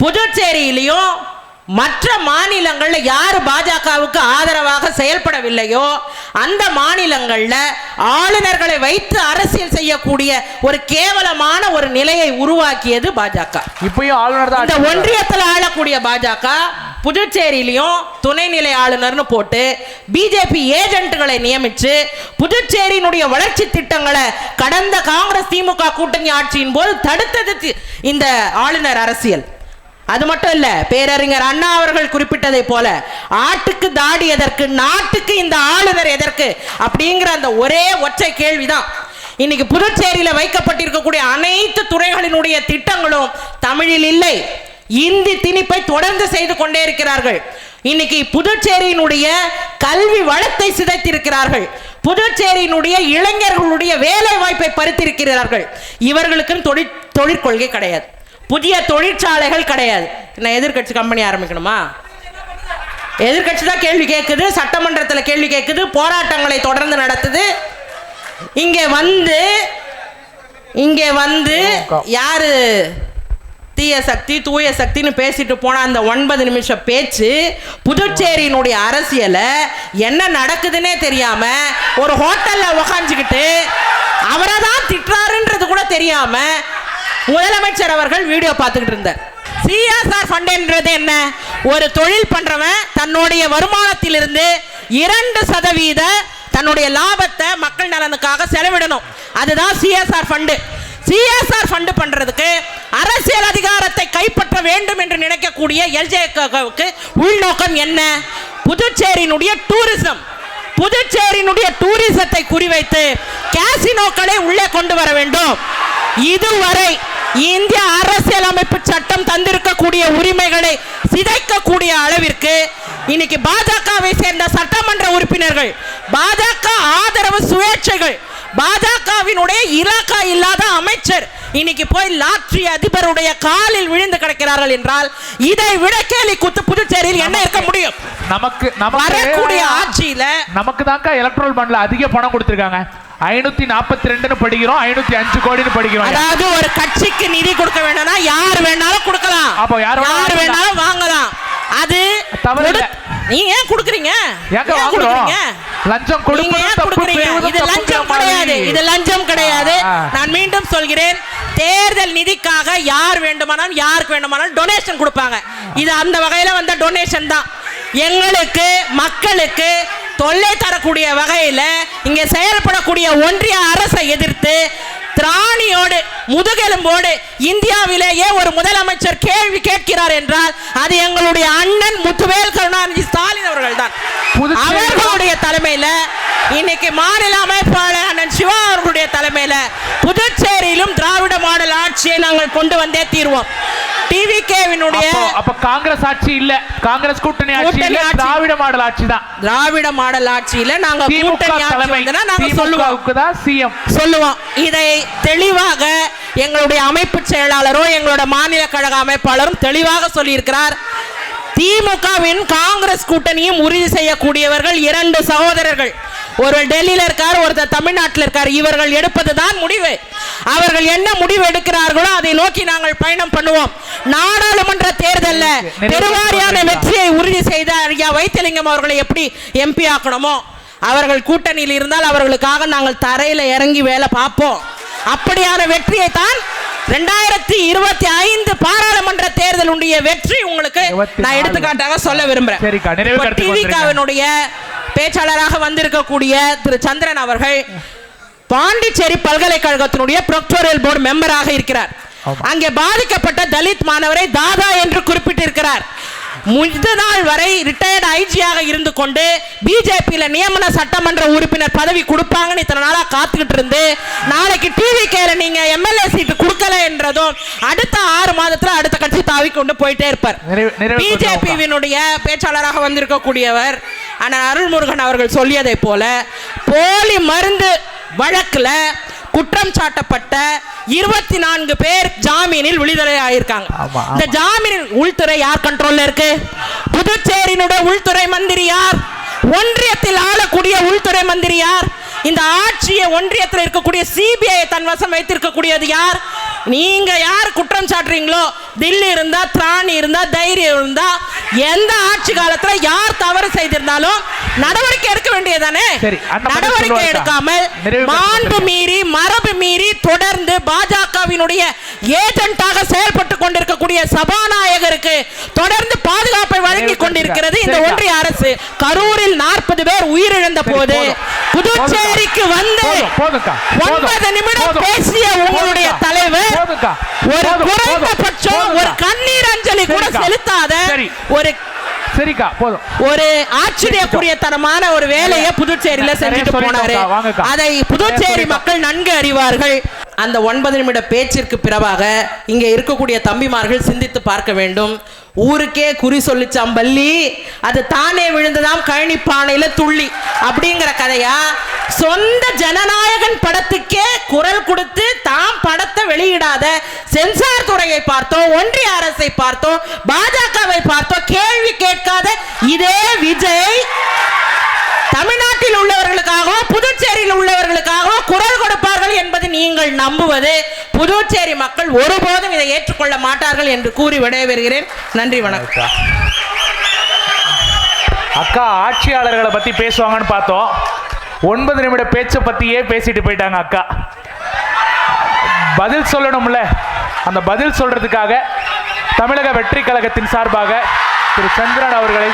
புதுச்சேரியிலையும் மற்ற மாநிலங்கள்ல யார் பாஜகவுக்கு ஆதரவாக செயல்படவில்லையோ அந்த மாநிலங்கள்ல ஆளுநர்களை வைத்து அரசியல் செய்யக்கூடிய ஒரு கேவலமான ஒரு நிலையை உருவாக்கியது பாஜக. இப்பயும் ஆளுநர் தான். இந்த ஒன்றியத்தில் ஆளக்கூடிய பாஜக புதுச்சேரியிலையும் துணைநிலை ஆளுநர்னு போட்டு பிஜேபி ஏஜென்ட்களை நியமிச்சு புதுச்சேரியினுடைய வளர்ச்சி திட்டங்களை கடந்த காங்கிரஸ் திமுக கூட்டணி ஆட்சியின் போது தடுத்தது இந்த ஆளுநர் அரசியல். அது மட்டும் இல்ல, பேரறிஞர் அண்ணா அவர்கள் குறிப்பிட்டதை போல ஆட்டுக்கு தாடி எதற்கு, நாட்டுக்கு இந்த ஆளுநர் எதற்கு அப்படிங்கிற அந்த ஒரே ஒற்றை கேள்விதான். இன்னைக்கு புதுச்சேரியில வைக்கப்பட்டிருக்கக்கூடிய அனைத்து துறைகளினுடைய திட்டங்களும் தமிழில் இல்லை. இந்தி திணிப்பை தொடர்ந்து செய்து கொண்டே இருக்கிறார்கள். இன்னைக்கு புதுச்சேரியினுடைய கல்வி வளத்தை சிதைத்திருக்கிறார்கள். புதுச்சேரியினுடைய இளைஞர்களுடைய வேலை வாய்ப்பை பறித்திருக்கிறார்கள். இவர்களுக்கு தொழிற்கொள்கை கிடையாது, புதிய தொழிற்சாலைகள் கிடையாது. நான் எதிர்கட்சி கம்பெனி ஆரம்பிக்கணுமா? எதிர்கட்சி தான் கேள்வி கேட்குது, சட்டமன்றத்தில் கேள்வி கேட்குது, போராட்டங்களை தொடர்ந்து நடத்துது. இங்கே வந்து யாரு தீய சக்தி தூய சக்தின்னு பேசிட்டு போன அந்த 9 நிமிஷ பேச்சு புதுச்சேரியினுடைய அரசியலை என்ன நடக்குதுன்னே தெரியாம ஒரு ஹோட்டல்ல உக்காஞ்சுக்கிட்டு அவரை தான் திட்டுறாருன்றது கூட தெரியாம முதலமைச்சர் அவர்கள் வீடியோ பார்த்துக்கிட்டு இருந்தார். சிஎஸ்ஆர் ஃபண்ட் என்றது என்ன? ஒரு தொழில் பண்றவன் தன்னுடைய வருமானத்திலிருந்து 2% தன்னுடைய லாபத்தை மக்கள் நலனுக்காக செலவிடணும். அதுதான் சிஎஸ்ஆர் ஃபண்டு. சிஎஸ்ஆர் ஃபண்டு பண்றதுக்கு அரசியல் அதிகாரத்தை கைப்பற்ற வேண்டும் என்று நினைக்கக்கூடிய எல்ஜேக்கு உள்நோக்கம் என்ன? புதுச்சேரியினுடைய டூரிசத்தை குறிவைத்து கேசினோக்களை உள்ளே கொண்டு வர வேண்டும். இதுவரை இந்திய அரசியலமைப்பு சட்டம் தந்திருக்கக்கூடிய உரிமைகளை சிதைக்கக்கூடிய அளவிற்கு இன்னைக்கு பாஜகவை சேர்ந்த சட்டமன்ற உறுப்பினர்கள், பாஜக ஆதரவு சுயேட்சைகள், பாஜகவினுடைய இலாக்கா இல்லாத அமைச்சர் இன்னைக்கு போய் லாட்ரி அதிபருடைய காலில் விழுந்து கிடக்கிறார்கள் என்றால் இதை விட கேலி குத்து புதுச்சேரியில் என்ன இருக்க முடியும்? நமக்கு வரக்கூடிய ஆட்சியில நமக்கு தான்க்கா எலக்ட்ரல் பாண்ட்ல அதிக பணம் கொடுத்திருக்காங்க. 542 படிக்கிறோம், 505 கோடின்னு படிக்கிறோம். அதாவது ஒரு கட்சிக்கு நிதி கொடுக்க வேணும்னா யார் வேணாலும் கொடுக்கலாம், அப்போ யார் வேணாலும் வாங்கலாம். அது தவறு இல்ல. நீங்க ஏன் கொடுக்குறீங்க? லஞ்சம் கொடுக்குறீங்க. இது லஞ்சம் கிடையாது, இது லஞ்சம் கிடையாது. நான் மீண்டும் சொல்கிறேன், தேர்தல் நிதிக்காக யார் வேண்டுமானாலும் யாருக்கு வேண்டுமானாலும் டொனேஷன் கொடுப்பாங்க. இது அந்த வகையில வந்த டொனேஷன் தான். எங்களுக்கு மக்களுக்கு தொல்லை தரக்கூடிய வகையில் இங்கே செயல்படக்கூடிய ஒன்றிய அரசை எதிர்த்து திராணியோடு முதுகெலும்போடு இந்தியாவிலேயே ஒரு முதலமைச்சர் கேள்வி கேட்கிறார் என்றால் அது எங்களுடைய அண்ணன் முத்துவேல் கருணாநிதி ஸ்டாலின் அவர்கள் தான். அவர்களுடைய தலைமையில் இன்னைக்கு மாநில அமைப்பாளர் அண்ணன் சிவா அவர்களுடைய தலைமையில் புதுச்சேரியிலும் திராவிட மாடல் ஆட்சியை நாங்கள் கொண்டு வந்தே தீர்வோம். டிவிகேவினுடைய அப்ப காங்கிரஸ் ஆட்சி இல்ல, காங்கிரஸ் கூட்டணி ஆட்சி இல்ல, திராவிட மாடல் ஆட்சி தான். திராவிட மாடல் ஆட்சியில நாங்க கூட்டணி ஆட்சி வந்தனா நாங்க சொல்லுவோம். இதை தெளிவாக எங்களுடைய அமைப்பு செயலாளரும் எங்களுடைய மாநில கழக அமைப்பாளரும் தெளிவாக சொல்லியிருக்கிறார். திமுகவின் காங்கிரஸ் கூட்டணியும் உறுதி செய்யக்கூடியவர்கள் 2 சகோதரர்கள். ஒருவர் டெல்லியில் இருக்கார், ஒருத்தர் தமிழ்நாட்டில் இருக்கார். இவர்கள் எடுப்பதுதான் முடிவு. அவர்கள் என்ன முடிவு எடுக்கிறார்களோ அதை நோக்கி நாங்கள் பயணம் பண்ணுவோம். நாடாளுமன்ற தேர்தலில் பெருவாரியான வெற்றியை உறுதி செய்த ஐயா வைத்திலிங்கம் அவர்களை எப்படி எம்பி ஆக்கணுமோ அவர்கள் கூட்டணியில் இருந்தால் அவர்களுக்காக நாங்கள் தரையில் இறங்கி வேலை பார்ப்போம். அப்படியான வெற்றியை தான் 2025 பாராளுமன்ற தேர்தலுடைய வெற்றி உங்களுக்கு நான் எடுத்துக்காட்டாக சொல்ல விரும்புகிறேன். டிவிகாவினுடைய பேச்சாளராக வந்திருக்கக்கூடிய திரு சந்திரன் அவர்கள் பாண்டிச்சேரி பல்கலைக்கழகத்தினுடைய ப்ரொக்டோரியல் போர்டு மெம்பராக இருக்கிறார். அங்கே பாதிக்கப்பட்ட தலித் மாணவரை தாதா என்று குறிப்பிட்டிருக்கிறார். முந்த நாள் வரை ரிட்டையர்டு ஐஜியாக இருந்து கொண்டு பிஜேபியில் நியமன சட்டமன்ற உறுப்பினர் பதவி கொடுப்பாங்கன்னு இத்தனை நாளா காத்துக்கிட்டு இருந்து நாளைக்கு டிவிகேல நீங்க எம்எல்ஏ சீட்டு கொடுக்கல என்றதும் அடுத்த 6 மாதத்துல அடுத்த கட்சி தாவி கொண்டு போயிட்டே இருப்பார். பிஜேபியினுடைய பேச்சாளராக வந்திருக்கக்கூடியவர் அண்ணன் அருள்முருகன் அவர்கள் சொல்லியதை போல போலி மருந்து வழக்குல குற்றம் சாட்டப்பட்ட 24 பேர் ஜாமீனில் விடுதலை ஆயிருக்காங்க. இந்த ஜாமீனில் உள்துறை யார் கண்ட்ரோல்ல இருக்கு? புதுச்சேரியினுடைய உள்துறை மந்திரி யார்? ஒன்றியத்தில் ஆளக்கூடிய உள்துறை மந்திரி யார்? இந்த ஆட்சியை ஒன்றியத்தில் இருக்கக்கூடிய சிபிஐ தன் வசம் வைத்திருக்கக்கூடியது யார்? நீங்க யார் குற்றம் சாட்டுறீங்களோ, தில்லி இருந்தா, திராணி இருந்தா, தைரியம் இருந்தா, எந்த ஆட்சி காலத்துல யார் தவறு செய்திருந்தாலும் நடவடிக்கை எடுக்க வேண்டியதானே. நடவடிக்கை எடுக்காமல் மாண்பு மீறி மரபு மீறி தொடர்ந்து பாஜகவினுடைய ஏஜென்ட்டாக செயல்பட்டு கொண்டிருக்கக்கூடிய சபாநாயகருக்கு தொடர்ந்து பாதுகாப்பை வழங்கி கொண்டிருக்கிறது இந்த ஒன்றிய அரசு. கரூரில் 40 பேர் உயிரிழந்த போது புதுச்சேரிக்கு வந்து 9 நிமிடம் பேசிய உங்களுடைய தலைவர் ஒரு குறைந்தபட்சம் ஒரு கண்ணீர் அஞ்சலி கூட செலுத்தாத ஒரு ஆச்சரியக்குரிய தரமான ஒரு வேலையை புதுச்சேரியில செஞ்சுட்டு போனாரு. அதை புதுச்சேரி மக்கள் நன்கு அறிவார்கள். அந்த 9 நிமிட பேச்சிற்கு பிறகாக இங்க இருக்கக்கூடிய தம்பிமார்கள் சிந்தித்து பார்க்க வேண்டும். ஊருக்கே குறி சொல்லிச்சாம் பள்ளி, அது தானே விழுந்ததாம் கழனி பானையில துள்ளி அப்படிங்கிற கதையா? சொந்த ஜனநாயகன் படத்துக்கே குரல் கொடுத்து தாம் படத்தை வெளியிடாத சென்சார் துறையை பார்த்தோம், ஒன்றிய அரசை பார்த்தோம், பாஜகவை பார்த்தோம், கேள்வி கேட்காத இதே விஜய் தமிழ்நாட்டில் உள்ளவர்களுக்காக புதுச்சேரியில் உள்ளவர்களுக்காக குரல் கொடுப்பார்கள் என்பது நீங்கள் நம்புவது புதுச்சேரி மக்கள் ஒருபோதும் இதை ஏற்றுக்கொள்ள மாட்டார்கள் என்று கூறி விடைபெறுகிறேன். நன்றி, வணக்கம். அக்கா ஆட்சியாளர்களை பத்தி பேசுவாங்கன்னு பார்த்தோம். 9 நிமிட பேச்சை பத்தியே பேசிட்டு போயிட்டாங்க அக்கா. பதில் சொல்லணும்ல, அந்த பதில் சொல்றதுக்காக தமிழக வெற்றி கழகத்தின் சார்பாக திரு சந்திரன் அவர்களை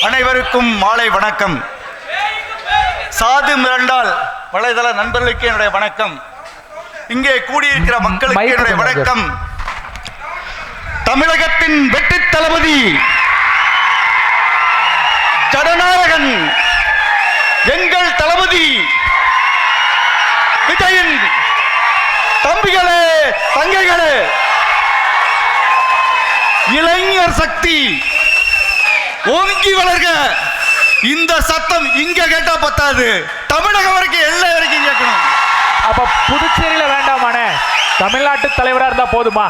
அனைவருக்கும் மாலை வணக்கம். சாது மிரண்டால் வலைதள நண்பர்களுக்கு என்னுடைய வணக்கம். இங்கே கூடியிருக்கிற மக்களுக்கு என்னுடைய வணக்கம். தமிழகத்தின் வெற்றி தளபதி ஜனநாயகன் எங்கள் தளபதி விஜயின் தம்பிகளே, தங்கைகளே, இளைஞர் சக்தி ஓங்கி வளர்க. இந்த சத்தம் இங்க கேட்டா பத்தாது, தமிழகம் வரைக்கும் எல்லா வரைக்கும் கேட்கணும். அப்ப புதுச்சேரியில வேண்டாமானே, தமிழ்நாட்டு தலைவரா இருந்தா போதுமா?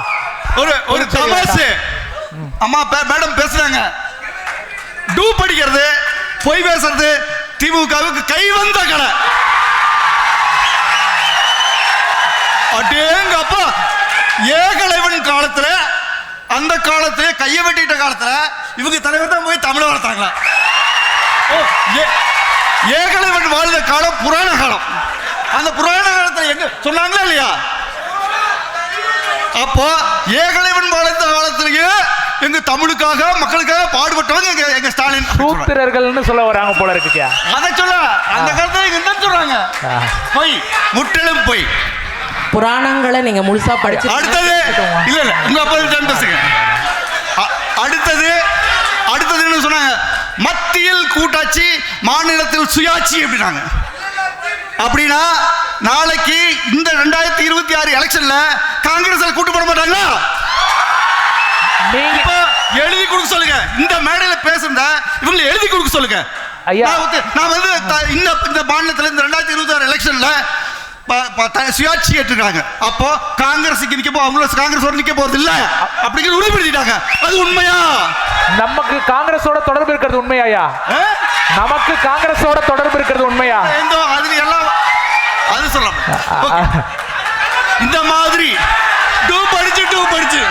ஒரு தமாசு அம்மா மேடம் பேசுறாங்க. டூ படிக்கிறது, பொய் பேசுறது திமுகவுக்கு கை வந்த கடை. அடேங்கப்பா, ஏகலைவன் காலத்துல, அந்த காலத்துல கையை வெட்டிட்ட காலத்துல இவங்க தலைவர் தான் போய் தமிழ் வளர்த்தாங்களா? ஏகலைவன் வாழ்ந்த காலம் புராண காலம். அந்த புராண காலத்துல எங்க சொன்னாங்களா இல்லையா? அப்போ ஏகலைவன் வாழ்ந்த காலத்திலேயே எங்க தமிழுக்காக மக்களுக்காக பாடுபட்டவங்க எங்க ஸ்டாலின். சூத்திரர்கள்னு சொல்ல வராங்க போல இருக்கு. அதை சொல்ல அந்த காலத்துல என்ன சொல்றாங்க? பொய், முற்றிலும் பொய். புராணங்களை நீங்க முழுசா படிச்சு அடுத்தது இல்ல இல்ல உங்க அப்பா பேசுங்க. அடுத்தது என்ன சொன்னாங்க? மத்தியில் கூட்டாட்சி, மாநிலத்தில் சுயாட்சி அப்படின்னாங்க. அப்படின்னா நாளைக்கு இந்த 2026 எலெக்ஷன்ல காங்கிரஸ் கூட்டு போட மாட்டாங்களா? எழுதி கொடுக்க சொல்லுங்க. இந்த மேடையில பேசுறத இவங்களை எழுதி கொடுக்க சொல்லுங்க. நான் வந்து இந்த மாநிலத்தில் இந்த 2026 எலெக்ஷன்ல சுயாட்சி ஏற்றுக்காங்க. அப்போ காங்கிரஸுக்கு நிக்க காங்கிரஸ் நிக்க போறது இல்ல அப்படிங்கிற உறுதிப்படுத்திட்டாங்க. அது உண்மையா? நமக்கு காங்கிரஸோட தொடர்பு இருக்கிறது உண்மையா? நமக்கு காங்கிரஸோட தொடர்பு இருக்கிறது உண்மையா? அது எல்லாம் அது சொல்லலாம். இந்த மாதிரி டூ படிச்சு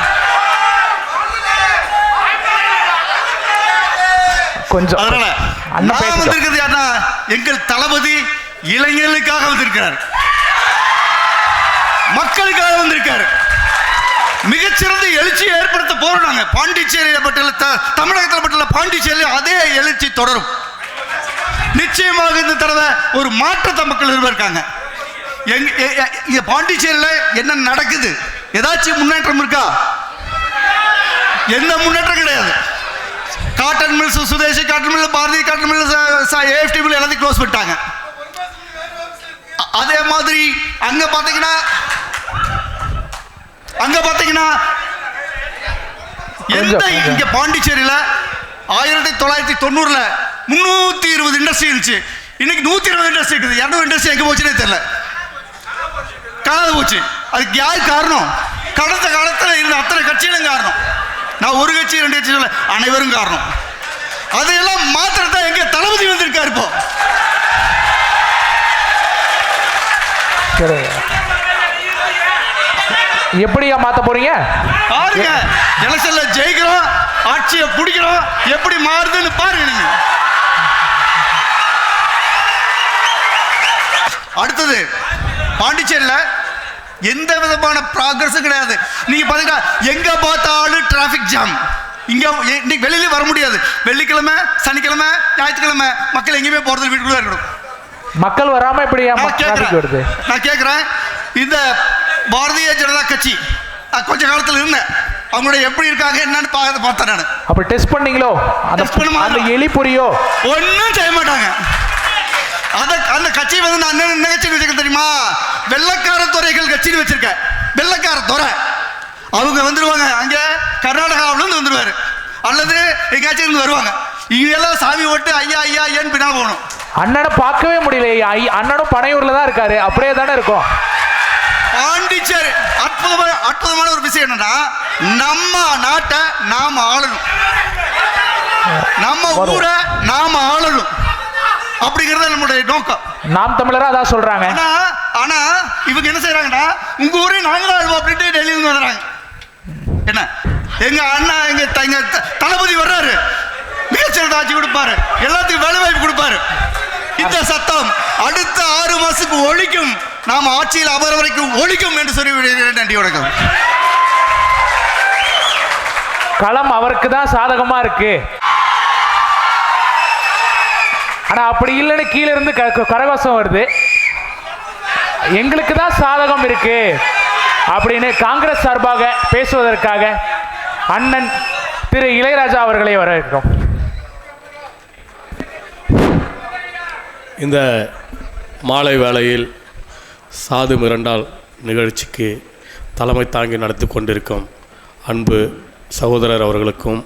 கொஞ்சம் அதனால நான் வந்திருக்கிறது யாருன்னா, எங்கள் தளபதி இளைஞர்களுக்காக வந்திருக்கிறார், மக்களுக்காக வந்திருக்காரு. மிகச்சிறந்த எழுச்சியை ஏற்படுத்த போறாங்க. பாண்டிச்சேரியில் மட்டும் தமிழகத்தில் மட்டும் பாண்டிச்சேரியில் அதே எழுச்சி தொடரும். நிச்சயமாக இந்த தடவை ஒரு மாற்றத்தை மக்கள் எதிர்பார்க்காங்க. பாண்டிச்சேரியில் என்ன நடக்குது? ஏதாச்சும் முன்னேற்றம் இருக்கா? எந்த முன்னேற்றம் கிடையாது. Cotton mills, Swadeshi cotton mill, Bharathi cotton mill, AFT mill எல்லாத்தையும் க்ளோஸ் பண்ணிட்டாங்க. அதே மாதிரி அங்க பாத்தீங்கன்னா இங்க பாண்டிச்சேரியில 1990 320 இண்டஸ்ட்ரி இருந்துச்சு. இன்னைக்கு 120 இண்டஸ்ட்ரி இருக்குது. 200 இண்டஸ்ட்ரி எங்க போச்சுன்னே தெரியல, காணாது போச்சு. அதுக்கு யார் காரணம்? கடந்த காலத்தில் இருந்த அத்தனை கட்சிகளும் காரணம். நான் ஒரு கட்சி 2 கட்சி சொல்ல, அனைவரும் காரணம். அதையெல்லாம் மாத்திரத்தான் எங்க தளபதி வந்திருக்காரு. இப்போ எப்படியா மாத்த போறீங்க பாருங்க. எலெக்ஷன்ல ஜெயிக்கிறோம், ஆட்சியை பிடிக்கிறோம், எப்படி மாறுதுன்னு பாருங்க. நீங்க அடுத்தது பாண்டிச்சேரியில எந்த விதமான ப்ராக்ரஸும் கிடையாது. நீங்க பாத்தீங்கன்னா எங்க பார்த்தாலும் டிராபிக் ஜாம். இங்க இன்னைக்கு வெளியில வர முடியாது. வெள்ளிக்கிழமை, சனிக்கிழமை, ஞாயிற்றுக்கிழமை மக்கள் எங்கேயுமே போறது, வீட்டுக்குள்ள இருக்கணும். மக்கள் வராம இப்படி வருது. நான் கேட்கிறேன், இந்த பாரதிய ஜனதா கட்சி கொஞ்ச காலத்தில் இருந்தேன், அவங்களோட எப்படி இருக்காங்க என்னன்னு பார்த்தேன் நான். அப்ப டெஸ்ட் பண்ணீங்களோ? அந்த எலி பொரியோ ஒன்னும் செய்ய மாட்டாங்க. அந்த கட்சி வந்து நான் என்ன கட்சி வச்சிருக்கேன் தெரியுமா? வெள்ளக்கார துறைகள் கட்சின்னு வச்சிருக்கேன். வெள்ளக்கார துறை அவங்க வந்துருவாங்க. அங்க கர்நாடகாவில இருந்து வந்துருவாரு, அல்லது எங்கேயாச்சும் இருந்து வருவாங்க. இங்க எல்லாம் சாமி ஓட்டு ஐயா ஐயா ஏன்னு பின்னா போகணும். அண்ணனை பார்க்கவே முடியல. அண்ணனும் பனையூர்ல தான் இருக்காரு, அப்படியே தானே இருக்கும். பாண்டிச்சேரி அற்புதமான ஒரு விஷயம் என்னன்னா, நம்ம நாட்டை நாம ஆளணும், நம்ம ஊரை நாம ஆளணும் அப்படிங்கறது நம்மளுடைய நோக்கம். நாம் தமிழரா அதான் சொல்றாங்க. ஆனா இவங்க என்ன செய்யறாங்கன்னா, உங்க ஊரே நாங்களும் ஆள்வோம் அப்படின்ட்டு டெல்லியில இருந்து வர்றாங்க. என்ன எங்க அண்ணா எங்க தளபதி வர்றாரு, மிகச்சிறந்த ஆட்சி கொடுப்பாரு, எல்லாத்துக்கும் வேலை வாய்ப்பு கொடுப்பாரு. இந்த சத்தம் அடுத்த 6 மாசத்துக்கு ஒழிக்கும், நாம் ஆட்சியில் அமர வரைக்கும் ஒழிக்கும் என்று சொல்லி விடுகிறேன். நன்றி, வணக்கம். களம் அவருக்கு தான் சாதகமா இருக்கு. ஆனா அப்படி இல்லைன்னு கீழே இருந்து கரகோஷம் வருது, எங்களுக்கு தான் சாதகம் இருக்கு அப்படின்னு காங்கிரஸ் சார்பாக பேசுவதற்காக அண்ணன் திரு இளையராஜா அவர்களை வரவேற்கிறோம். இந்த மாலை வேளையில் சாது மிரண்டால் நிகழ்ச்சிக்கு தலைமை தாங்கி நடத்தி கொண்டிருக்கும் அன்பு சகோதரர் அவர்களுக்கும்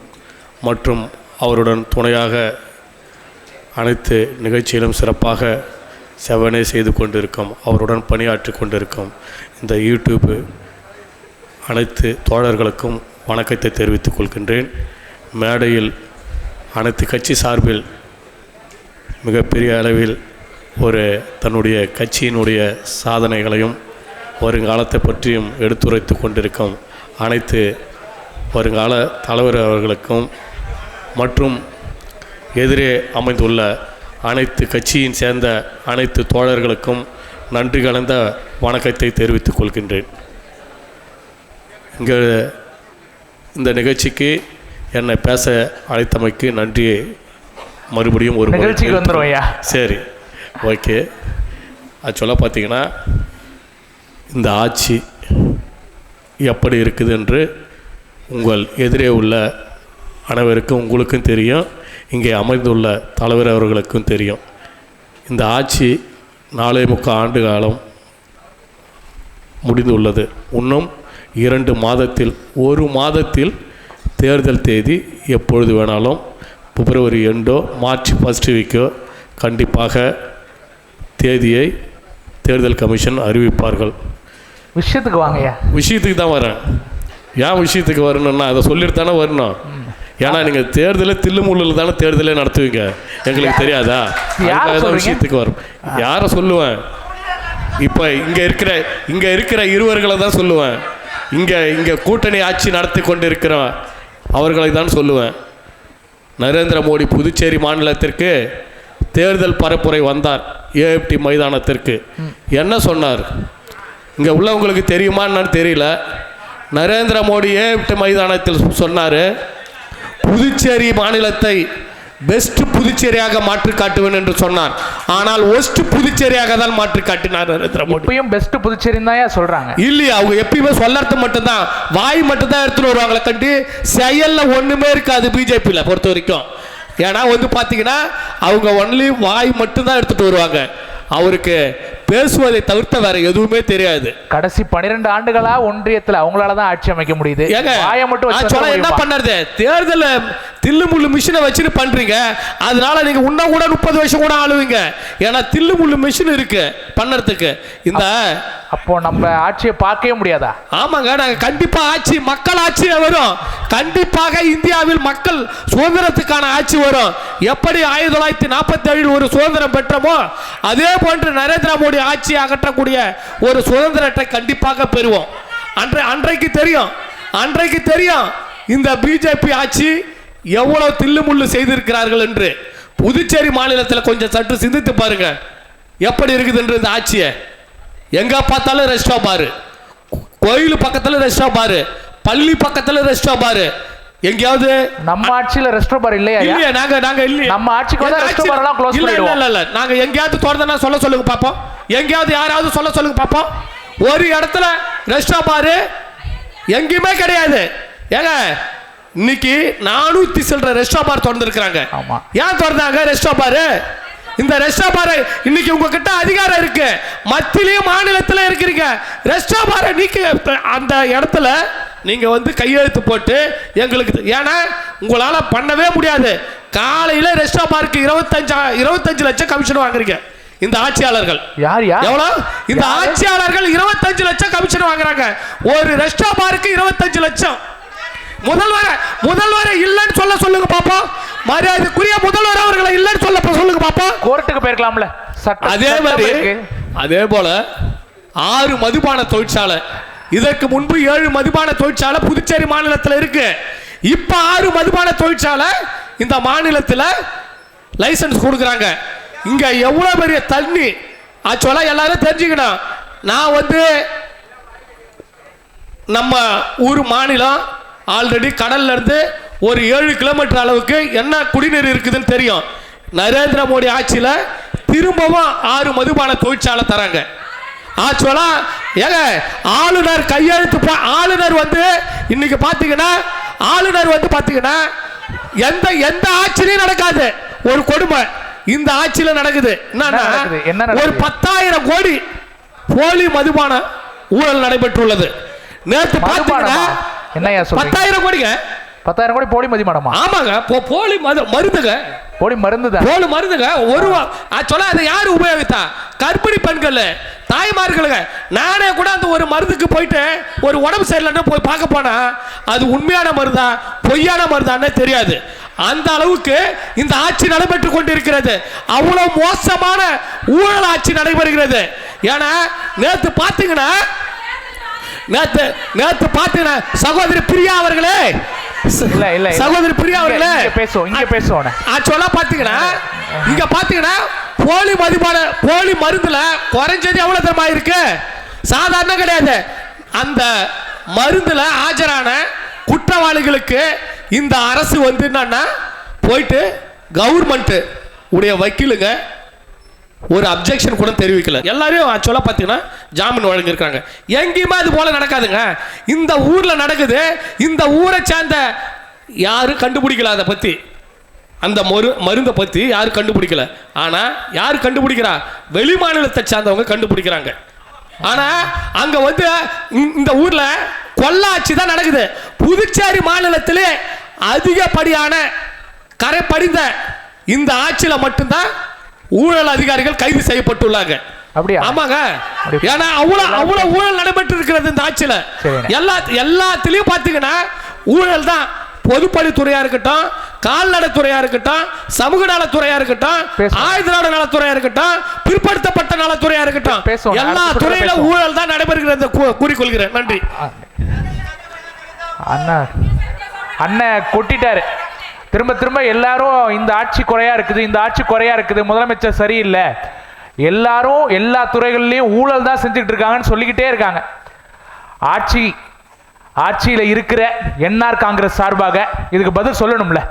மற்றும் அவருடன் துணையாக அனைத்து நிகழ்ச்சியிலும் சிறப்பாக செவனே செய்து கொண்டிருக்கும், அவருடன் பணியாற்றி கொண்டிருக்கும் இந்த யூடியூப் அனைத்து தோழர்களுக்கும் வணக்கத்தை தெரிவித்துக் கொள்கின்றேன். மேடையில் அனைத்து கட்சி சார்பில் மிகப்பெரிய அளவில் ஒரு தன்னுடைய கட்சியினுடைய சாதனைகளையும் வருங்காலத்தை பற்றியும் எடுத்துரைத்து கொண்டிருக்கும் அனைத்து வருங்கால தலைவர் அவர்களுக்கும் மற்றும் எதிரே அமைந்துள்ள அனைத்து கட்சியின் சேர்ந்த அனைத்து தோழர்களுக்கும் நன்றி கலந்த வணக்கத்தை தெரிவித்துக் கொள்கின்றேன். இங்கே இந்த நிகழ்ச்சிக்கு என்னை பேச அழைத்தமைக்கு நன்றியை மறுபடியும் ஒரு நிகழ்ச்சிக்கு வந்துடுவோம். சரி, ஓகே. ஆக்சுவலாக பார்த்தீங்கன்னா இந்த ஆட்சி எப்படி இருக்குது என்று உங்கள் எதிரே உள்ள அனைவருக்கும் உங்களுக்கும் தெரியும், இங்கே அமைந்துள்ள தலைவர் அவர்களுக்கும் தெரியும். இந்த ஆட்சி 4.25 ஆண்டு காலம் முடிந்துள்ளது. இன்னும் 2 மாதத்தில், 1 மாதத்தில் தேர்தல் தேதி எப்பொழுது வேணாலும் பிப்ரவரி 2 மார்ச் 1 வீக்கோ கண்டிப்பாக தேதியை தேர்தல் கமிஷன் அறிவிப்பார்கள். விஷயத்துக்கு வாங்கய்யா. விஷயத்துக்கு தான் வரேன். ஏன் விஷயத்துக்கு வரணும்னா அதை சொல்லிட்டு தானே வரணும். ஏன்னா நீங்கள் தேர்தலை தில்லுமுள்ளில் தானே தேர்தலே நடத்துவீங்க, எங்களுக்கு தெரியாதா? அதுக்காக விஷயத்துக்கு வரும். யாரை சொல்லுவேன்? இப்போ இங்கே இருக்கிற இருவர்களை தான் சொல்லுவேன். இங்கே கூட்டணி ஆட்சி நடத்தி கொண்டு இருக்கிற அவர்களை தான் சொல்லுவேன். நரேந்திர மோடி புதுச்சேரி மாநிலத்திற்கு தேர்தல் பரப்புரை வந்தார், ஏஎஃப்டி மைதானத்திற்கு. என்ன சொன்னார்? இங்கே உள்ளவங்களுக்கு தெரியுமான்னு தெரியல. நரேந்திர மோடி ஏஎஃப்டி மைதானத்தில் சொன்னார், புதுச்சேரி மாநிலத்தை பெஸ்ட் புதுச்சேரியாக மாற்றி காட்டுவேன் என்று சொன்னார். ஆனால் ஒஸ்ட் புதுச்சேரியாக தான் மாற்றி காட்டினார் நரேந்திர மோடி. இப்பயும் பெஸ்ட் புதுச்சேரின்னு தான் சொல்றாங்க. இல்லையா, அவங்க எப்பயுமே சொல்லறது மட்டும்தான், வாய் மட்டும் தான் எடுத்துட்டு வருவாங்களே கண்டி செயல்ல ஒண்ணுமே இருக்காது பிஜேபியில பொறுத்த வரைக்கும். ஏன்னா வந்து பாத்தீங்கன்னா அவங்க ஒன்லி வாய் மட்டும் தான் எடுத்துட்டு வருவாங்க. அவருக்கு பேசுவதை தவிர்த்த வேற எதுவுமே தெரியாது. கடைசி 12 ஆண்டுகளா ஒன்றியத்துல அவங்களால தான் ஆட்சி அமைக்க முடியுது. வாயை மட்டும் என்ன பண்ணறது? தேர்தல் தில்லுமுள்ளு மிஷினை வச்சுட்டு பண்றீங்க. அதனால நீங்க இன்னும் கூட 30 வருஷம் கூட ஆளுவீங்க. ஏன்னா தில்லுமுள்ளு மிஷின் இருக்கு பண்ணறதுக்கு. இந்த அப்போ நம்ம ஆட்சியை பார்க்கவே முடியாதா? ஆமாங்க, நாங்க கண்டிப்பா ஆட்சி மக்கள் ஆட்சி வரும். கண்டிப்பாக இந்தியாவில் மக்கள் சுதந்திரத்துக்கான ஆட்சி வரும். எப்படி 1947 ஒரு சுதந்திரம் பெற்றோமோ அதே போன்று நரேந்திர மோடி ஆட்சி அகற்றக்கூடிய ஒரு சுதந்திரத்தை கண்டிப்பாக பெறுவோம். அன்றைக்கு தெரியும் இந்த பிஜேபி ஆட்சி எவ்வளவு தில்லுமுள்ளு செய்திருக்கிறார்கள் என்று. புதுச்சேரி மாநிலத்தில் கொஞ்சம் சற்று சிந்தித்து பாருங்க எப்படி இருக்குது என்று. இந்த ஆட்சியை எங்க பார்த்தாலும் ரெஸ்டா பாரு, கோயில் பக்கத்துல ரெஸ்டா பாரு, பள்ளி பக்கத்துல ரெஸ்டா பாரு. எங்கயாவது நம்ம ஆட்சியில ரெஸ்டாரண்ட் பார் இல்லையா? இல்லையா? நாங்க இல்ல, நம்ம ஆட்சிக்கு வந்து ரெஸ்டாரண்ட் பார் எல்லாம் க்ளோஸ் பண்ணிடுவோம். இல்ல நாங்க எங்கயாவது திறந்தனா சொல்லுங்க பாப்போம். எங்கயாவது யாராவது சொல்லுங்க பாப்போம். ஒரு இடத்துல ரெஸ்டாரண்ட் பார் எங்கயுமே கிடையாது. ஏங்க இன்னைக்கு 400 சில்ற ரெஸ்டாரண்ட் பார் திறந்திருக்காங்க. ஏன் திறந்தாங்க ரெஸ்டாரண்ட் பார்? இந்த ரெஸ்டாரண்ட் பார் இன்னைக்கு உங்ககிட்ட அதிகாரம் இருக்கு, மத்தியிலயும் மாநிலத்தில் இருக்கிறீங்க. ரெஸ்டாரண்ட் பார் நீங்க அந்த இடத்துல நீங்க வந்து கையெழுத்து போட்டு எங்களுக்கு, ஏன்னா உங்களால பண்ணவே முடியாது. காலையில ரெஸ்டாரண்ட் பாருக்கு 25 லட்சம் கமிஷன் வாங்குறீங்க இந்த ஆட்சியாளர்கள். யார் எவ்வளவு? இந்த ஆட்சியாளர்கள் 25 லட்சம் கமிஷன் வாங்குறாங்க. ஒரு ரெஸ்டாரண்ட் பாருக்கு 25 லட்சம். முதல்வரை இல்லன்னு சொல்லுங்க பாப்போம். மரியாதைக்குரிய முதல்வர் அவர்களை இல்லன்னு சொல்லுங்க பாப்போம். கோர்ட்டுக்கு போயிருக்கலாம்ல. அதே போல 6 மதுபான தொழிற்சாலை, இதற்கு முன்பு 7 மதுபான தொழிற்சாலை புதுச்சேரி மாநிலத்தில் இருக்கு. இப்ப 6 மதுபான தொழிற்சாலை இந்த மாநிலத்தில் லைசன்ஸ் கொடுக்குறாங்க. இங்க எவ்வளவு பெரிய தண்ணி ஆக்சுவலா எல்லாரும் தெரிஞ்சுக்கணும். நான் வந்து நம்ம ஊர் மாநிலம் ஆல்ரெடி கடல்ல இருந்து ஒரு 7 கிலோமீட்டர் அளவுக்கு என்ன குடிநீர் இருக்குதுன்னு தெரியும். நரேந்திர மோடி ஆட்சியில திரும்பவும் 6 மதுபான தொழிற்சாலை தராங்க. ஆக்சுவலா ஏங்க ஆளுநர் கையெழுத்து ஆளுநர் வந்து இன்னைக்கு பாத்தீங்கன்னா எந்த ஆட்சியிலும் நடக்காது ஒரு கொடுமை இந்த ஆட்சியில நடக்குது. என்ன ஒரு 10,000 கோடி போலி மதுபான ஊழல் நடைபெற்றுள்ளது. நேற்று பாத்தீங்கன்னா 10,000 கோடிங்க. 10,000 கோடி போலி மதுபானமா? ஆமாங்க, போலி மருந்துங்க. போலி மருந்துங்க. சொல்ல அதை யாரு உபயோகித்தா? கர்ப்பிணி பெண்கள், தாய்மார்களுங்க. நானே கூட அந்த ஒரு மருந்துக்கு போயிட்டு ஒரு உடம்பு சரியில்லைன்னு போய் பார்க்க போனா அது உண்மையான மருந்தா பொய்யான மருந்தானே தெரியாது. அந்த அளவுக்கு இந்த ஆட்சி நடைபெற்றுக் கொண்டிருக்கிறது. அவ்வளவு மோசமான ஊழல் ஆட்சி நடைபெறுகிறது. ஏன்னா நேற்று பாத்தீங்கன்னா சகோதரி பிரியா அவர்களே, சகோதரி பிரியா அவர்களே பேசுவோம். ஆக்சுவலா பாத்தீங்கன்னா இங்க பாத்தீங்கன்னா போலி மருந்துல குறைஞ்சது எவ்வளவு தரமா இருக்கு? சாதாரண கிடையாது. அந்த மருந்துல ஆஜரான குற்றவாளிகளுக்கு இந்த அரசு வந்து என்னன்னா போயிட்டு கவர்மெண்ட் உடைய வக்கீலுங்க ஒரு அப்ஜெக்ஷன் கூட தெரிவிக்கல. எல்லாரும் ஆக்சுவலா பாத்தீங்கன்னா ஜாமீன் வழங்கியிருக்காங்க. எங்கேயுமே அது போல நடக்காதுங்க. இந்த ஊர்ல நடக்குது. இந்த ஊரை சேர்ந்த யாரும் கண்டுபிடிக்கல. அதை பத்தி அந்த மருந்தை பத்தி யாரும் கண்டுபிடிக்கல. ஆனா யாரு கண்டுபிடிக்கிறா? வெளி மாநிலத்தை சேர்ந்தவங்க கண்டுபிடிக்கிறாங்க. ஆனா அங்க வந்து இந்த ஊர்ல கொள்ளாட்சி தான் நடக்குது. புதுச்சேரி மாநிலத்திலே அதிகப்படியான கரை படிந்த இந்த ஆட்சியில மட்டும்தான் ஊழல் அதிகாரிகள் கைது செய்யப்பட்டுள்ளாங்க. அப்படியா? ஆமாங்க. ஏன்னா அவ்வளவு ஊழல் நடைபெற்று இருக்கிறது இந்த ஆட்சியில. எல்லாத்திலையும் பாத்தீங்கன்னா ஊழல் தான். பொதுப்பணித்துறையா இருக்கட்டும், கால்நடைத்துறையா இருக்கட்டும், சமூக நலத்துறையா இருக்கட்டும், ஆயுத நலத்துறையா இருக்கட்டும், பிற்படுத்தப்பட்ட நலத்துறையா இருக்கட்டும், எல்லா துறையில ஊழல் தான் நடைபெறுகிறது கூறிக்கொள்கிறேன். நன்றி. அண்ணன் கொட்டிட்டாரு. திரும்ப எல்லாரும் இந்த ஆட்சி குறையா இருக்குது, முதலமைச்சர் சரியில்லை, எல்லாரும் எல்லா துறைகள்லையும் ஊழல் தான் செஞ்சுக்கிட்டு இருக்காங்கன்னு சொல்லிக்கிட்டே இருக்காங்க. ஆட்சியில் இருக்கிற என்ஆர் காங்கிரஸ் சார்பாக இதுக்கு பதில் சொல்லணும்ல.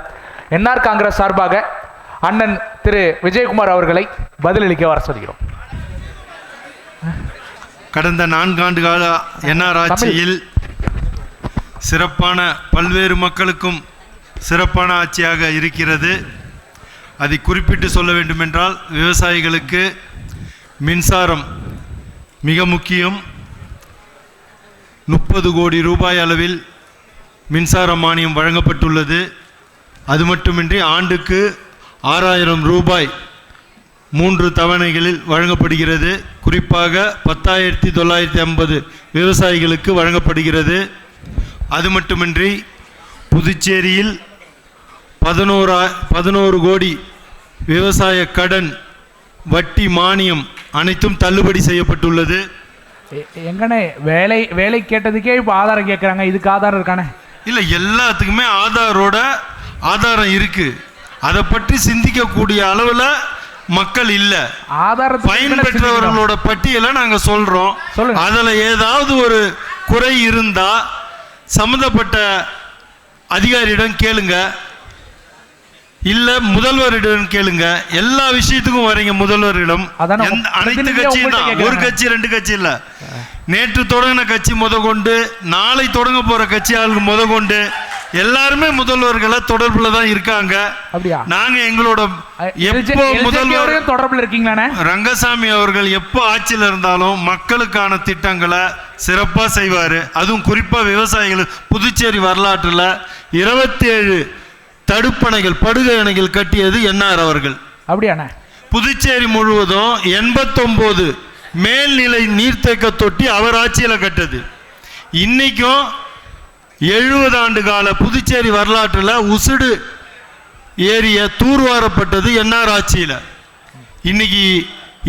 என்ஆர் காங்கிரஸ் சார்பாக அண்ணன் திரு விஜயகுமார் அவர்களை பதிலளிக்க வர சொல்கிறோம். கடந்த 4 ஆண்டு கால என்ஆர் ஆட்சியில் சிறப்பான பல்வேறு மக்களுக்கும் சிறப்பான ஆட்சியாக இருக்கிறது. அதை குறிப்பிட்டு சொல்ல வேண்டுமென்றால் விவசாயிகளுக்கு மின்சாரம் மிக முக்கியம். 30 கோடி ரூபாய் அளவில் மின்சார மானியம் வழங்கப்பட்டுள்ளது. அது மட்டுமின்றி ஆண்டுக்கு 6000 ரூபாய் 3 தவணைகளில் வழங்கப்படுகிறது. குறிப்பாக 10,950 விவசாயிகளுக்கு வழங்கப்படுகிறது. அது மட்டுமின்றி புதுச்சேரியில் 11 கோடி விவசாய கடன் வட்டி மானியம் அனைத்தும் தள்ளுபடி செய்யப்பட்டுள்ளது. எங்கண்ணே வேலை கேட்டதுக்கே இப்போ ஆதாரம் கேட்குறாங்க. இதுக்கு ஆதாரம் இருக்கானே? இல்லை, எல்லாத்துக்குமே ஆதாரம் இருக்கு. அதை பற்றி சிந்திக்கக்கூடிய அளவில் மக்கள் இல்லை. பயன்பெற்றவர்களோட பட்டியலை நாங்கள் சொல்றோம். அதில் ஏதாவது ஒரு குறை இருந்தா சம்பந்தப்பட்ட அதிகாரியிடம் கேளுங்க, இல்ல முதல்வரிடம் கேளுங்க. எல்லா விஷயத்துக்கும் வரீங்க முதல்வரிடம். அனைத்து கட்சியும் தான், ஒரு கட்சி 2 கட்சி இல்ல. நேற்று தொடங்கின கட்சி முதற்கொண்டு நாளை தொடங்க போற கட்சி ஆளுங்க முதற்கொண்டு எல்லாருமே முதல்வர்களை தொடர்புல தான் இருக்காங்க. நாங்க எங்களோட எப்போ முதல்வர் தொடர்புல இருக்கீங்களா? ரங்கசாமி அவர்கள் எப்போ ஆட்சியில் இருந்தாலும் மக்களுக்கான திட்டங்களை சிறப்பா செய்வாரு. அதுவும் குறிப்பா விவசாயிகள் புதுச்சேரி வரலாற்றுல 27 தடுப்பணைகள் படுகை அணைகள் கட்டியது என்ஆர் அவர்கள். அப்படியாண்ணே? புதுச்சேரி முழுவதும் 89 மேல்நிலை நீர்த்தேக்க தொட்டி அவர் ஆட்சியில கட்டது. இன்னைக்கும் 70 ஆண்டு கால புதுச்சேரி வரலாற்றுல உசுடு ஏரிய தூர்வாரப்பட்டது என்ஆர் ஆட்சியில. இன்னைக்கு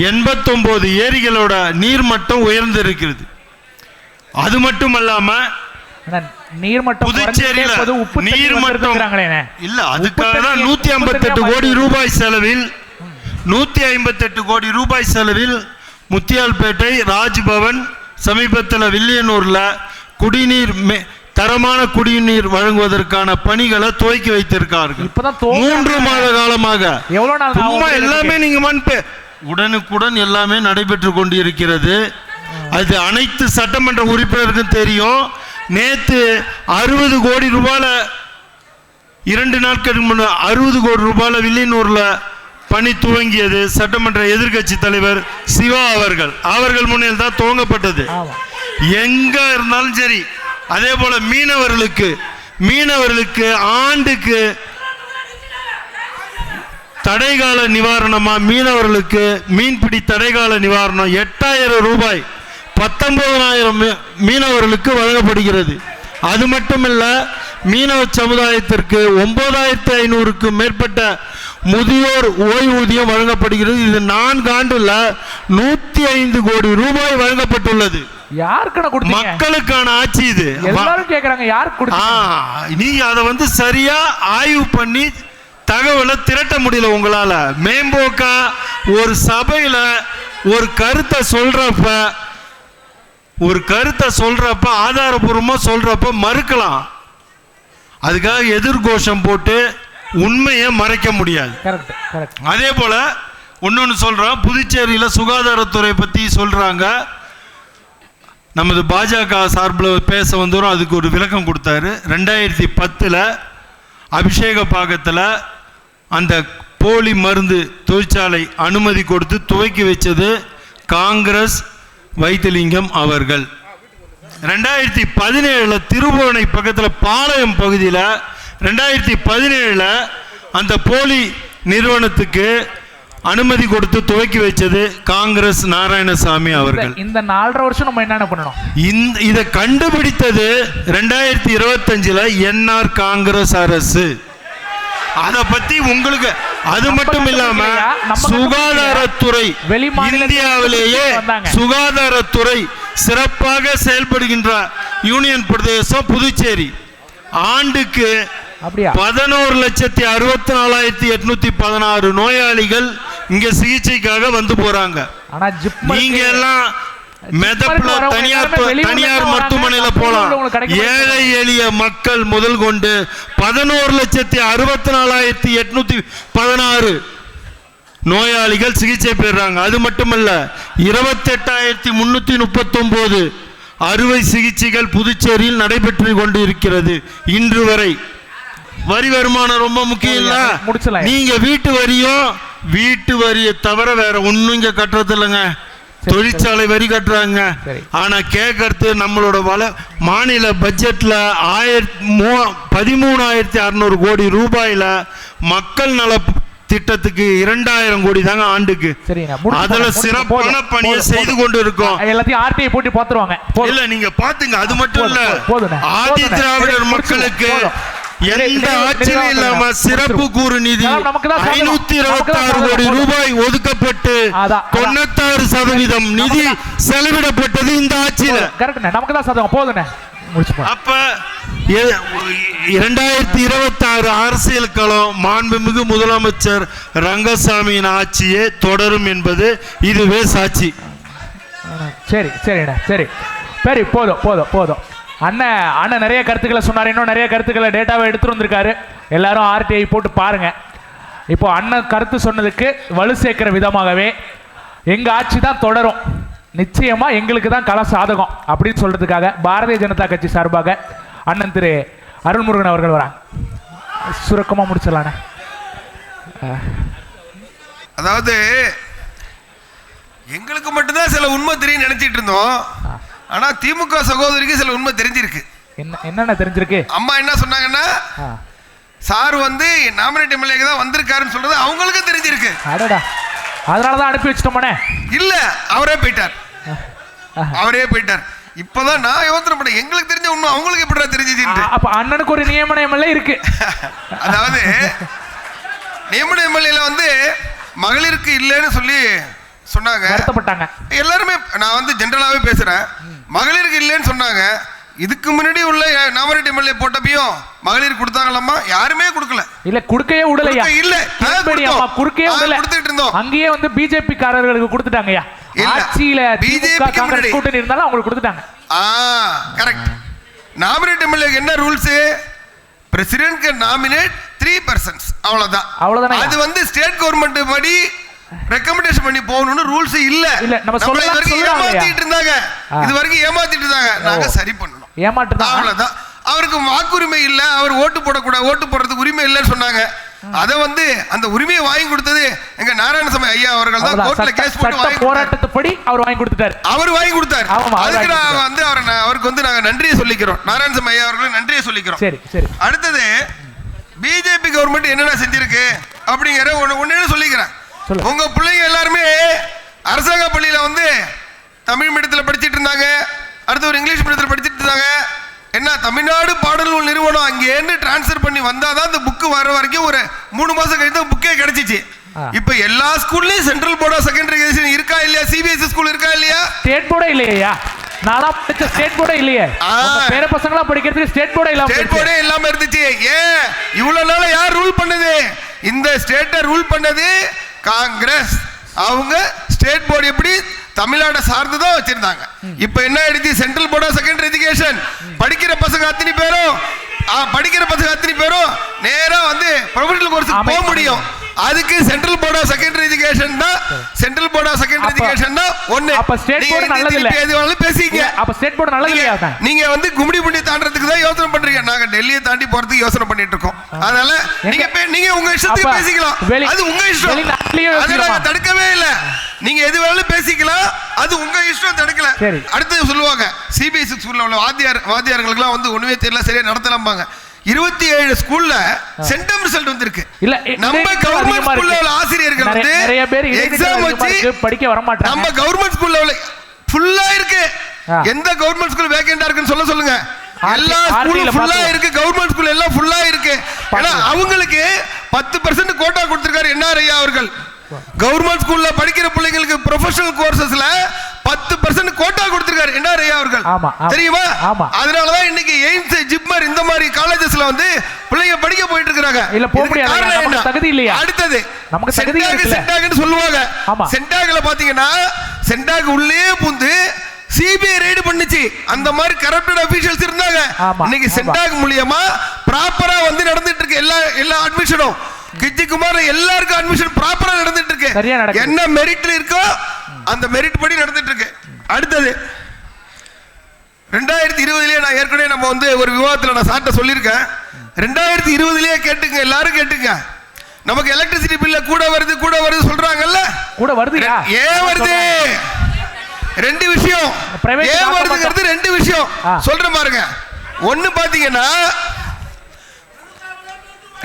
89 ஏரிகளோட நீர்மட்டம் உயர்ந்திருக்கிறது. அது மட்டுமல்லாம புதுச்சேரியில நீர்மட்டம் இல்ல, அதுக்காக தான் 158 கோடி ரூபாய் செலவில் 158 கோடி ரூபாய் செலவில் முத்தியால்பேட்டை ராஜ்பவன் சமீபத்தில் வில்லியனூர்ல குடிநீர் தரமான குடிநீர் வழங்குவதற்கான பணிகளை துவக்கி வைத்திருக்கார்கள். 3 மாத காலமாக எல்லாமே நீங்க உடனுக்குடன் எல்லாமே நடைபெற்று கொண்டிருக்கிறது. அது அனைத்து சட்டமன்ற உறுப்பினருக்கும் தெரியும். நேற்று 60 கோடி ரூபாயில 2 நாட்களுக்கு முன்ன 60 கோடி ரூபாயில வில்லியனூர்ல பணி துவங்கியது. சட்டமன்ற எதிர்கட்சி தலைவர் சிவா அவர்கள் முன்னில் தான் துவங்கப்பட்டது. எங்க இருந்தாலும் சரி. அதே போல மீனவர்களுக்கு ஆண்டுக்கு தடைகால நிவாரணமா மீனவர்களுக்கு மீன்பிடி தடைகால நிவாரணம் 8000 ரூபாய் 19,000 மீனவர்களுக்கு வழங்கப்படுகிறது. அது மட்டுமல்ல, மீனவ சமுதாயத்திற்கு 9,500க்கும் மேற்பட்ட முதியோர் ஓய்வூதியம் வழங்கப்படுகிறது. இது 4 ஆண்டுல 105 கோடி ரூபாய் வழங்கப்பட்டுள்ளது. மக்களுக்கான ஆட்சி இது. நீங்க அதை சரியா ஆய்வு பண்ணி தகவலை திரட்ட முடியல உங்களால. மேம்போக்கா ஒரு சபையில ஒரு கருத்தை சொல்றப்ப ஆதாரபூர்வமா சொல்றப்ப மறுக்கலாம். அதுக்காக எதிர்கோஷம் போட்டு உண்மையை மறைக்க முடியாது. அதே போல இன்னொன்னு சொல்றோம். புதுச்சேரியில சுகாதாரத்துறை பத்தி சொல்றாங்க. நமது பாஜக சார்பில் பேச வந்தோம். அதுக்கு ஒரு விளக்கம் கொடுத்தாரு. 2010 அபிஷேகபாகத்தில் அந்த போலி மருந்து தொழிற்சாலை அனுமதி கொடுத்து துவக்கி வச்சது காங்கிரஸ் வைத்திலிங்கம் அவர்கள். 2017 திருபுவனை பக்கத்தில் பாளையம் பகுதியில் 2017 அந்த போலி நிறுவனத்துக்கு அனுமதி கொடுத்து துவக்கி வச்சது காங்கிரஸ் நாராயணசாமி அவர்கள். இந்த 4.5 வருஷம் நம்ம என்ன பண்ணணும்? இதை கண்டுபிடித்தது 2025 என்ஆர் காங்கிரஸ் அரசு. அதை பத்தி உங்களுக்கு அது மட்டும் இல்லாம சுகாதாரத்துறை இந்தியாவிலேயே சுகாதாரத்துறை சிறப்பாக செயல்படுகின்ற யூனியன் பிரதேசம் புதுச்சேரி. ஆண்டுக்கு 11,64,816 நோயாளிகள் இங்க சிகிச்சைக்காக வந்து போறாங்க. நீங்க எல்லாம் தனியார் மருத்துவமனையில போலாம். ஏழை எளிய மக்கள் முதல் கொண்டு பண 11,64,816 நோயாளிகள் சிகிச்சை பெறுறாங்க. அது மட்டுமல்ல 28,339 அறுவை சிகிச்சைகள் புதுச்சேரியில் நடைபெற்று கொண்டு இருக்கிறது இன்று வரை. வரி வருமானம் ரொம்ப முக்கியம் இல்ல. நீங்க வீட்டு வரியை தவிர வேற ஒண்ணும் இங்க கட்டுறது இல்லைங்க. தொழிற்சாலை வரி கட்டுறாங்க. ஆனா கேட்கறது நம்மளோட மாநில பட்ஜெட்ல 13,600 கோடி ரூபாயில மக்கள் நல திட்டத்துக்கு 2,000 கோடி தாங்க ஆண்டுக்கு. அதுல சிறப்பான பணியை செய்து கொண்டு இருக்கோம். எல்லாத்தையும் ஆர்டிஐ போட்டு பாத்துருவாங்க. இல்ல நீங்க பாத்துங்க. அது மட்டும் இல்ல, ஆதி திராவிடர் மக்களுக்கு எந்த ஆட்சியும் இல்லாம சிறப்பு கூறு நிதி 526 கோடி ரூபாய் ஒதுக்கப்பட்டு 96% நிதி செலவிடப்பட்டது இந்த ஆட்சியில. நமக்கு தான் சாதகம் போதுண்ணே. அப்ப 2026 அரசியல் களம் மாண்புமிகு முதலமைச்சர் ரங்கசாமியின் ஆட்சியே தொடரும் என்பது இதுவே சாட்சி. சரி சரிண்ணா, சரி சரி, போதும் போதும் போதும். அண்ணன் நிறைய கருத்துக்களை சொன்னார். இன்னும் நிறைய கருத்துக்களை டேட்டாவை எடுத்துட்டு வந்திருக்காரு. எல்லாரும் ஆர்டிஐ போட்டு பாருங்க. இப்போ அண்ணன் கருத்து சொன்னதுக்கு வலு சேர்க்கிற விதமாகவே எங்க ஆட்சி தான் தொடரும், நிச்சயமா எங்களுக்கு தான் கல சாதகம் அப்படின்னு சொல்றதுக்காக பாரதிய ஜனதா கட்சி சார்பாக அண்ணன் திரு அருள்முருகன் அவர்கள் வராங்க. சுருக்கமா முடிச்சிடலானே. அதாவது எங்களுக்கு மட்டும்தான் சில உண்மை தெரியும் நினைச்சிட்டு இருந்தோம். ஆனா திமுக சகோதரிக்கு சில உண்மை தெரிஞ்சிருக்கு. என்னென்ன தெரிஞ்சிருக்கு? அம்மா என்ன சொன்னாங்கன்னா, சார் வந்து நாமினேட் எம்எல்ஏக்கு தான் வந்திருக்காருன்னு சொல்றது அவங்களுக்கு தெரிஞ்சிருக்கு. அதனாலதான் அனுப்பி வச்சிட்டோம்னே. இல்ல, அவரே போயிட்டார். இப்பதான் நான் யோசனை பண்ணேன், எங்களுக்கு தெரிஞ்ச உண்மை அவங்களுக்கு எப்படி தெரிஞ்சது. அப்ப அண்ணனுக்கு ஒரு நியமன எம்எல்ஏ இருக்கு. அதாவது நியமன எம்எல்ஏல வந்து மகளிருக்கு இல்லைன்னு சொல்லி சொன்னாங்க, வருத்தப்பட்டாங்க எல்லாருமே. நான் வந்து ஜெனரலாவே பேசுறேன். மகளிருக்கு இல்லைன்னு சொன்னாங்க. இதுக்கு முன்னாடி உள்ள நாமினேட் எம்எல்ஏ போட்டப்பையும் மகளிர் கொடுத்தாங்களாமா? யாருமே கொடுக்கல. இல்ல, குடுக்கையே விடலையா? இல்ல, குடுக்கையே விடல. கொடுத்துட்டு இருந்தோம். அங்கேயே வந்து பிஜேபி காரர்களுக்கு கொடுத்துட்டாங்கயா. ஆட்சியில பிஜேபி காங்கிரஸ் கூட்டணி இருந்தாலும் அவங்களுக்கு கொடுத்துட்டாங்க. கரெக்ட். நாமினேட் எம்எல்ஏ என்ன rules? President can nominate 3 persons. அவ்வளவுதான். அது வந்து ஸ்டேட் கவர்மெண்ட் படி ரெக்கமெண்டேஷன் பண்ணி போகணும்னு ரூல்ஸ் இல்ல. நம்ம ஏமாத்திட்டு இருந்தாங்க. இது வரைக்கும் ஏமாத்திட்டு இருந்தாங்க. நாங்க சரி பண்ணணும். ஏமாற்றுதான். அவ்வளவுதான். அவருக்கு வாக்குரிமை இல்ல, அவர் ஓட்டு போடக்கூடாது, ஓட்டு போடுறதுக்கு உரிமை இல்லைன்னு சொன்னாங்க. அதை வந்து அந்த உரிமையை வாங்கி கொடுத்தது எங்க நாராயணசாமி ஐயா அவர்கள் தான். கோர்ட்ல கேஸ் போட்டு போராட்டத்துப்படி அவர் வாங்கி கொடுத்தாரு. அதுக்கு நான் வந்து அவருக்கு வந்து நாங்க நன்றியை சொல்லிக்கிறோம். நாராயணசாமி ஐயா அவர்களுக்கு நன்றியை சொல்லிக்கிறோம். சரி சரி. அடுத்தது பிஜேபி கவர்மெண்ட் என்னென்ன செஞ்சிருக்கு அப்படிங்கிற ஒன்னு சொல்லிக்கிறேன். உங்க பிள்ளைங்க எல்லாருமே அரசாங்க பள்ளியில வந்து தமிழ் மீடியத்தில் படிச்சுட்டு இருந்தாங்க. அடுத்து ஒரு இங்கிலீஷ் மீடியத்தில் படிச்சுட்டு இருந்தாங்க. என்ன, தமிழ்நாடு பாடநூல் நிறுவனம் அங்கேருந்து டிரான்ஸ்ஃபர் பண்ணி வந்தாதான் அந்த புக்கு வர வரைக்கும் ஒரு 3 மாசம் கழித்து புக்கே கிடைச்சிச்சு. இப்ப எல்லா ஸ்கூல்லயும் central board of secondary education இருக்கா இல்லையா? சிபிஎஸ்இ ஸ்கூல் இருக்கா இல்லையா? ஸ்டேட் போர்டே இல்லையா? நானா படிச்ச ஸ்டேட் போர்டே இல்லையே. பேர பசங்களா படிக்கிறதுக்கு ஸ்டேட் போர்டே இல்லாம இருந்துச்சு. ஏன் இவ்வளவு நாள யார் ரூல் பண்ணது? இந்த ஸ்டேட்டை ரூல் பண்ணது காங்கிரஸ். அவங்க ஸ்டேட் போர்டு எப்படி தமிழ்நாடு சார்ந்துதான் வச்சிருந்தாங்க. இப்ப என்ன ஆயிடுச்சு? Central board of secondary education படிக்கிற பசங்க அத்தனை பேரும் நேரா வந்து ப்ரொஃபஷனல் கோர்ஸ் போக முடியும். அதுக்கு central board of secondary education தான். ஒண்ணு. அப்ப ஸ்டேட் போர்டு நல்லது இல்ல. எதுவாலும் பேசிங்க. அப்ப ஸ்டேட் போர்டு நல்லது இல்லையா? நீங்க வந்து கும்மிடி புண்டி தாண்டறதுக்கு தான் யோசனை பண்றீங்க. நாங்க டெல்லியை தாண்டி போறதுக்கு யோசனை பண்ணிட்டு இருக்கோம். அதனால நீங்க உங்க இஷ்டத்துக்கு பேசிக்கலாம். அது உங்க இஷ்டம். அதை நாங்க தடுக்கவே இல்ல. நீங்க எது வேணாலும் பேசிக்கலாம். அது உங்க இஷ்டம், தடுக்கல. அடுத்து சொல்லுவாங்க, சிபிஎஸ்இ ஸ்கூல்ல உள்ள வாத்தியார்களுக்கு வந்து ஒண்ணுமே தெரியல, சரியா நடத்தலாம்பாங்க. 27 ஸ்கூல்ல சென்டம் ரிசல்ட் வந்திருக்கு. இல்ல, நம்ம கவர்மெண்ட் ஸ்கூல்ல உள்ள ஆசிரியர்கள் வந்து நிறைய பேர் எக்ஸாம் வச்சு படிக்க வர மாட்டாங்க. நம்ம கவர்மெண்ட் ஸ்கூல்ல உள்ள ஃபுல்லா இருக்கு. எந்த கவர்மெண்ட் ஸ்கூல் வேகன்ட்டா இருக்குன்னு சொல்லுங்க. எல்லா ஸ்கூலும் ஃபுல்லா இருக்கு. கவர்மெண்ட் ஸ்கூல் எல்லாம் ஃபுல்லா இருக்கு. ஏன்னா அவங்களுக்கு 10% கோட்டா கொடுத்திருக்காரு என்ஆர் ஐயா அவர்கள். கவர்மெண்ட் ஸ்கூல்ல படிக்கிற பிள்ளைங்களுக்கு ப்ரொஃபஷனல் கோர்சஸ்ல 10% கோட்டா கொடுத்திருக்காரு என்ஆர் ஐயா அவர்கள். தெரியுமா? அதனாலதான் இன்னைக்கு எய்ம்ஸ், ஜிப்மர் இந்த மாதிரி காலேஜஸ்ல வந்து பிள்ளைங்க படிக்க போயிட்டு இருக்காங்க. இல்ல, போக முடியாது, நமக்கு தகுதி இல்லையா? அடுத்தது நமக்கு தகுதி இருக்குல்ல. சென்டாக்னு சொல்லுவாங்க. சென்டாக்ல பாத்தீங்கன்னா சென்டாக் உள்ளே பூந்து சிபிஐ ரைடு பண்ணுச்சு. அந்த மாதிரி கரப்டட் அபிஷியல்ஸ் இருந்தாங்க. இன்னைக்கு சென்டாக் மூலியமா ப்ராப்பரா வந்து நடந்துட்டு இருக்கு. எல்லா அட்மிஷனும் கிஜிகுமார் எல்லாருக்கும் அட்மிஷன் ப்ராப்பரா நடந்துட்டு இருக்கு. என்ன மெரிட்ல இருக்கோ அந்த மெரிட் படி நடந்துட்டு இருக்கு. அடுத்தது 2020 நான் ஏற்கனவே நம்ம வந்து ஒரு விவாதத்தில் நான் சார்ட்ட சொல்லியிருக்கேன். 2020 கேட்டுங்க, எல்லாரும் கேட்டுங்க. நமக்கு எலக்ட்ரிசிட்டி பில்ல கூட வருது சொல்றாங்கல்ல, கூட வருது. ஏன் வருது? ரெண்டு விஷயம். ஏன் வருதுங்கிறது ரெண்டு விஷயம் சொல்ற பாருங்க. ஒன்னு பாத்தீங்கன்னா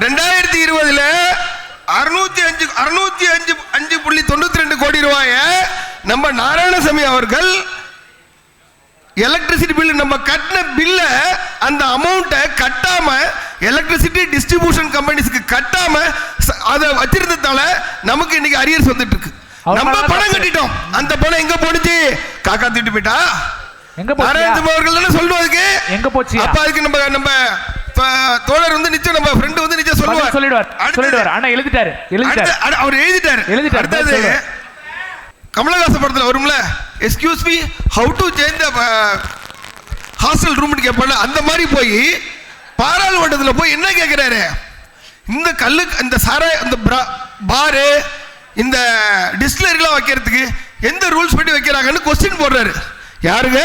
2020 605.92 கோடி ரூபாய நம்ம நாராயணசாமி அவர்கள் எலக்ட்ரிசிட்டி பில் நம்ம கட்டின பில்ல அந்த அமௌண்ட்டை கட்டாம எலக்ட்ரிசிட்டி டிஸ்ட்ரிபியூஷன் கம்பெனிஸ்க்கு கட்டாம அதை வச்சிருந்ததால நமக்கு இன்னைக்கு அரியர்ஸ் வந்துட்டு இருக்கு. நம்ம பணம் கட்டிட்டோம். அந்த பணம் எங்க போனுச்சு? காக்கா தூக்கிட்டு போயிட்டா. நாராயணசாமி அவர்கள் சொல்லுவாங்க எங்க போச்சு. அப்ப அதுக்கு நம்ம தோழர் வந்து நிச்சயம் நம்ம ஃப்ரெண்ட் வந்து நிச்சயம் சொல்லுவார். ஆனா எழுதிட்டாரு. அவர் எழுதிட்டாரு. அடுத்தது கமலஹாசன் படத்தில் வரும்ல, excuse me how to change the hostel room கேட்பாங்க. அந்த மாதிரி போய் பாராளுமன்றத்தில் போய் என்ன கேட்கிறாரு? இந்த கல்லு, இந்த சாரை, இந்த பாரு, இந்த டிஸ்டிலரிலாம் வைக்கிறதுக்கு எந்த ரூல்ஸ் படி வைக்கிறாங்கன்னு கொஸ்டின் போடுறாரு. யாருங்க?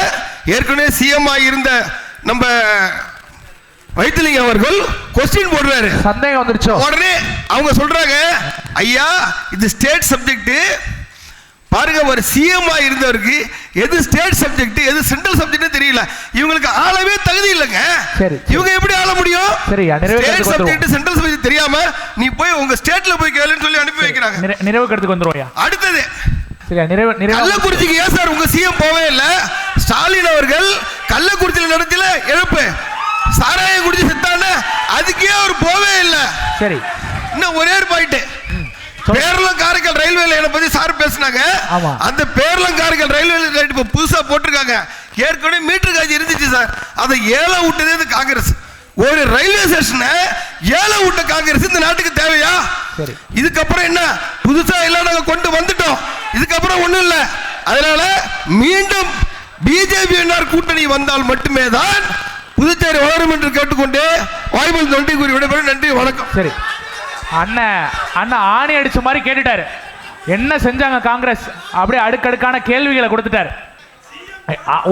ஏற்கனவே சிஎம் இருந்த நம்ம வைத்திலிங்கம் அவர்கள் கொஸ்டின் போடுறாரு. சந்தேகம் வந்துருச்சு. உடனே அவங்க சொல்றாங்க, ஐயா இது ஸ்டேட் சப்ஜெக்ட். பாருங்க, ஒரு சிஎம் இருந்தவருக்கு எது ஸ்டேட் சப்ஜெக்ட் எது சென்ட்ரல் சப்ஜெக்ட் தெரியல. இவங்களுக்கு ஆளவே தகுதி இல்லைங்க. இவங்க எப்படி ஆள முடியும்? ஸ்டேட் சப்ஜெக்ட் சென்ட்ரல் சப்ஜெக்ட் தெரியாம நீ போய் உங்க ஸ்டேட்ல போய் கேளுன்னு சொல்லி அனுப்பி வைக்கிறாங்க. நிறைவுக்கு வந்துருவோம். அடுத்தது கள்ளக்குறிச்சிக்கு ஏன் சார் உங்க சிஎம் போவே இல்ல? ஸ்டாலின் அவர்கள் கள்ளக்குறிச்சியில் நடத்தில இழப்பு சாராயம் குடிச்சு செத்தான, அதுக்கே அவர் போவே இல்ல. சரி, இன்னும் ஒரே ஒரு பாயிண்ட். பேரளம் காரைக்கால் ரயில்வே லைனை பத்தி சார் பேசினாங்க. அந்த பேரளம் காரைக்கால் ரயில்வே லைன் இப்ப புதுசா போட்டிருக்காங்க. ஏற்கனவே மீட்டர் காஜ் இருந்துச்சு சார். அதை ஏழை விட்டதே இந்த காங்கிரஸ். ஒரு ரயில்வே ஸ்டேஷனை ஏழை விட்ட காங்கிரஸ் இந்த நாட்டுக்கு தேவையா? இதுக்கப்புறம் என்ன புதுசா எல்லாம் நாங்க கொண்டு வந்துட்டோம். இதுக்கப்புறம் ஒண்ணும் இல்ல. அதனால மீண்டும் பிஜேபி கூட்டணி வந்தால் மட்டுமே தான் புதுச்சேரி வளரும் என்று கேட்டுக்கொண்டு வாய்ப்பு நன்றி கூறி விடைபெறும். நன்றி, வணக்கம். சரி, அண்ணா ஆணி அடிச்ச மாதிரி கேட்டுட்டாரு. என்ன செஞ்சாங்க காங்கிரஸ்? அப்படியே அடுக்கடுக்கான கேள்விகளை கொடுத்துட்டாரு.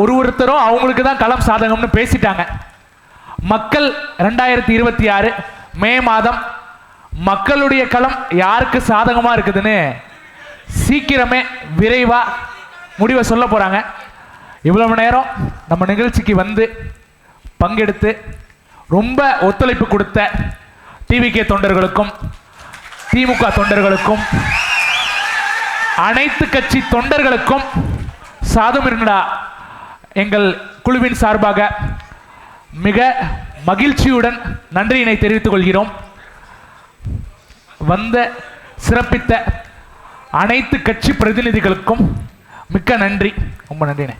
ஒருத்தரும் அவங்களுக்கு தான் களம் சாதகம்னு பேசிட்டாங்க. மக்கள் 2026 மே மாதம் மக்களுடைய களம் யாருக்கு சாதகமா இருக்குதுன்னு சீக்கிரமே விரைவா முடிவை சொல்ல போறாங்க. இவ்வளவு நேரம் நம்ம நிகழ்ச்சிக்கு வந்து பங்கெடுத்து ரொம்ப ஒத்துழைப்பு கொடுத்த டிவிகே தொண்டர்களுக்கும் திமுக தொண்டர்களுக்கும் அனைத்து கட்சி தொண்டர்களுக்கும் சாதுமிர்னடா எங்கள் குழுவின் சார்பாக மிக மகிழ்ச்சியுடன் நன்றியினை தெரிவித்துக் கொள்கிறோம். வந்த சிறப்பித்த அனைத்து கட்சி பிரதிநிதிகளுக்கும் மிக்க நன்றி. ரொம்ப நன்றிண்ணே.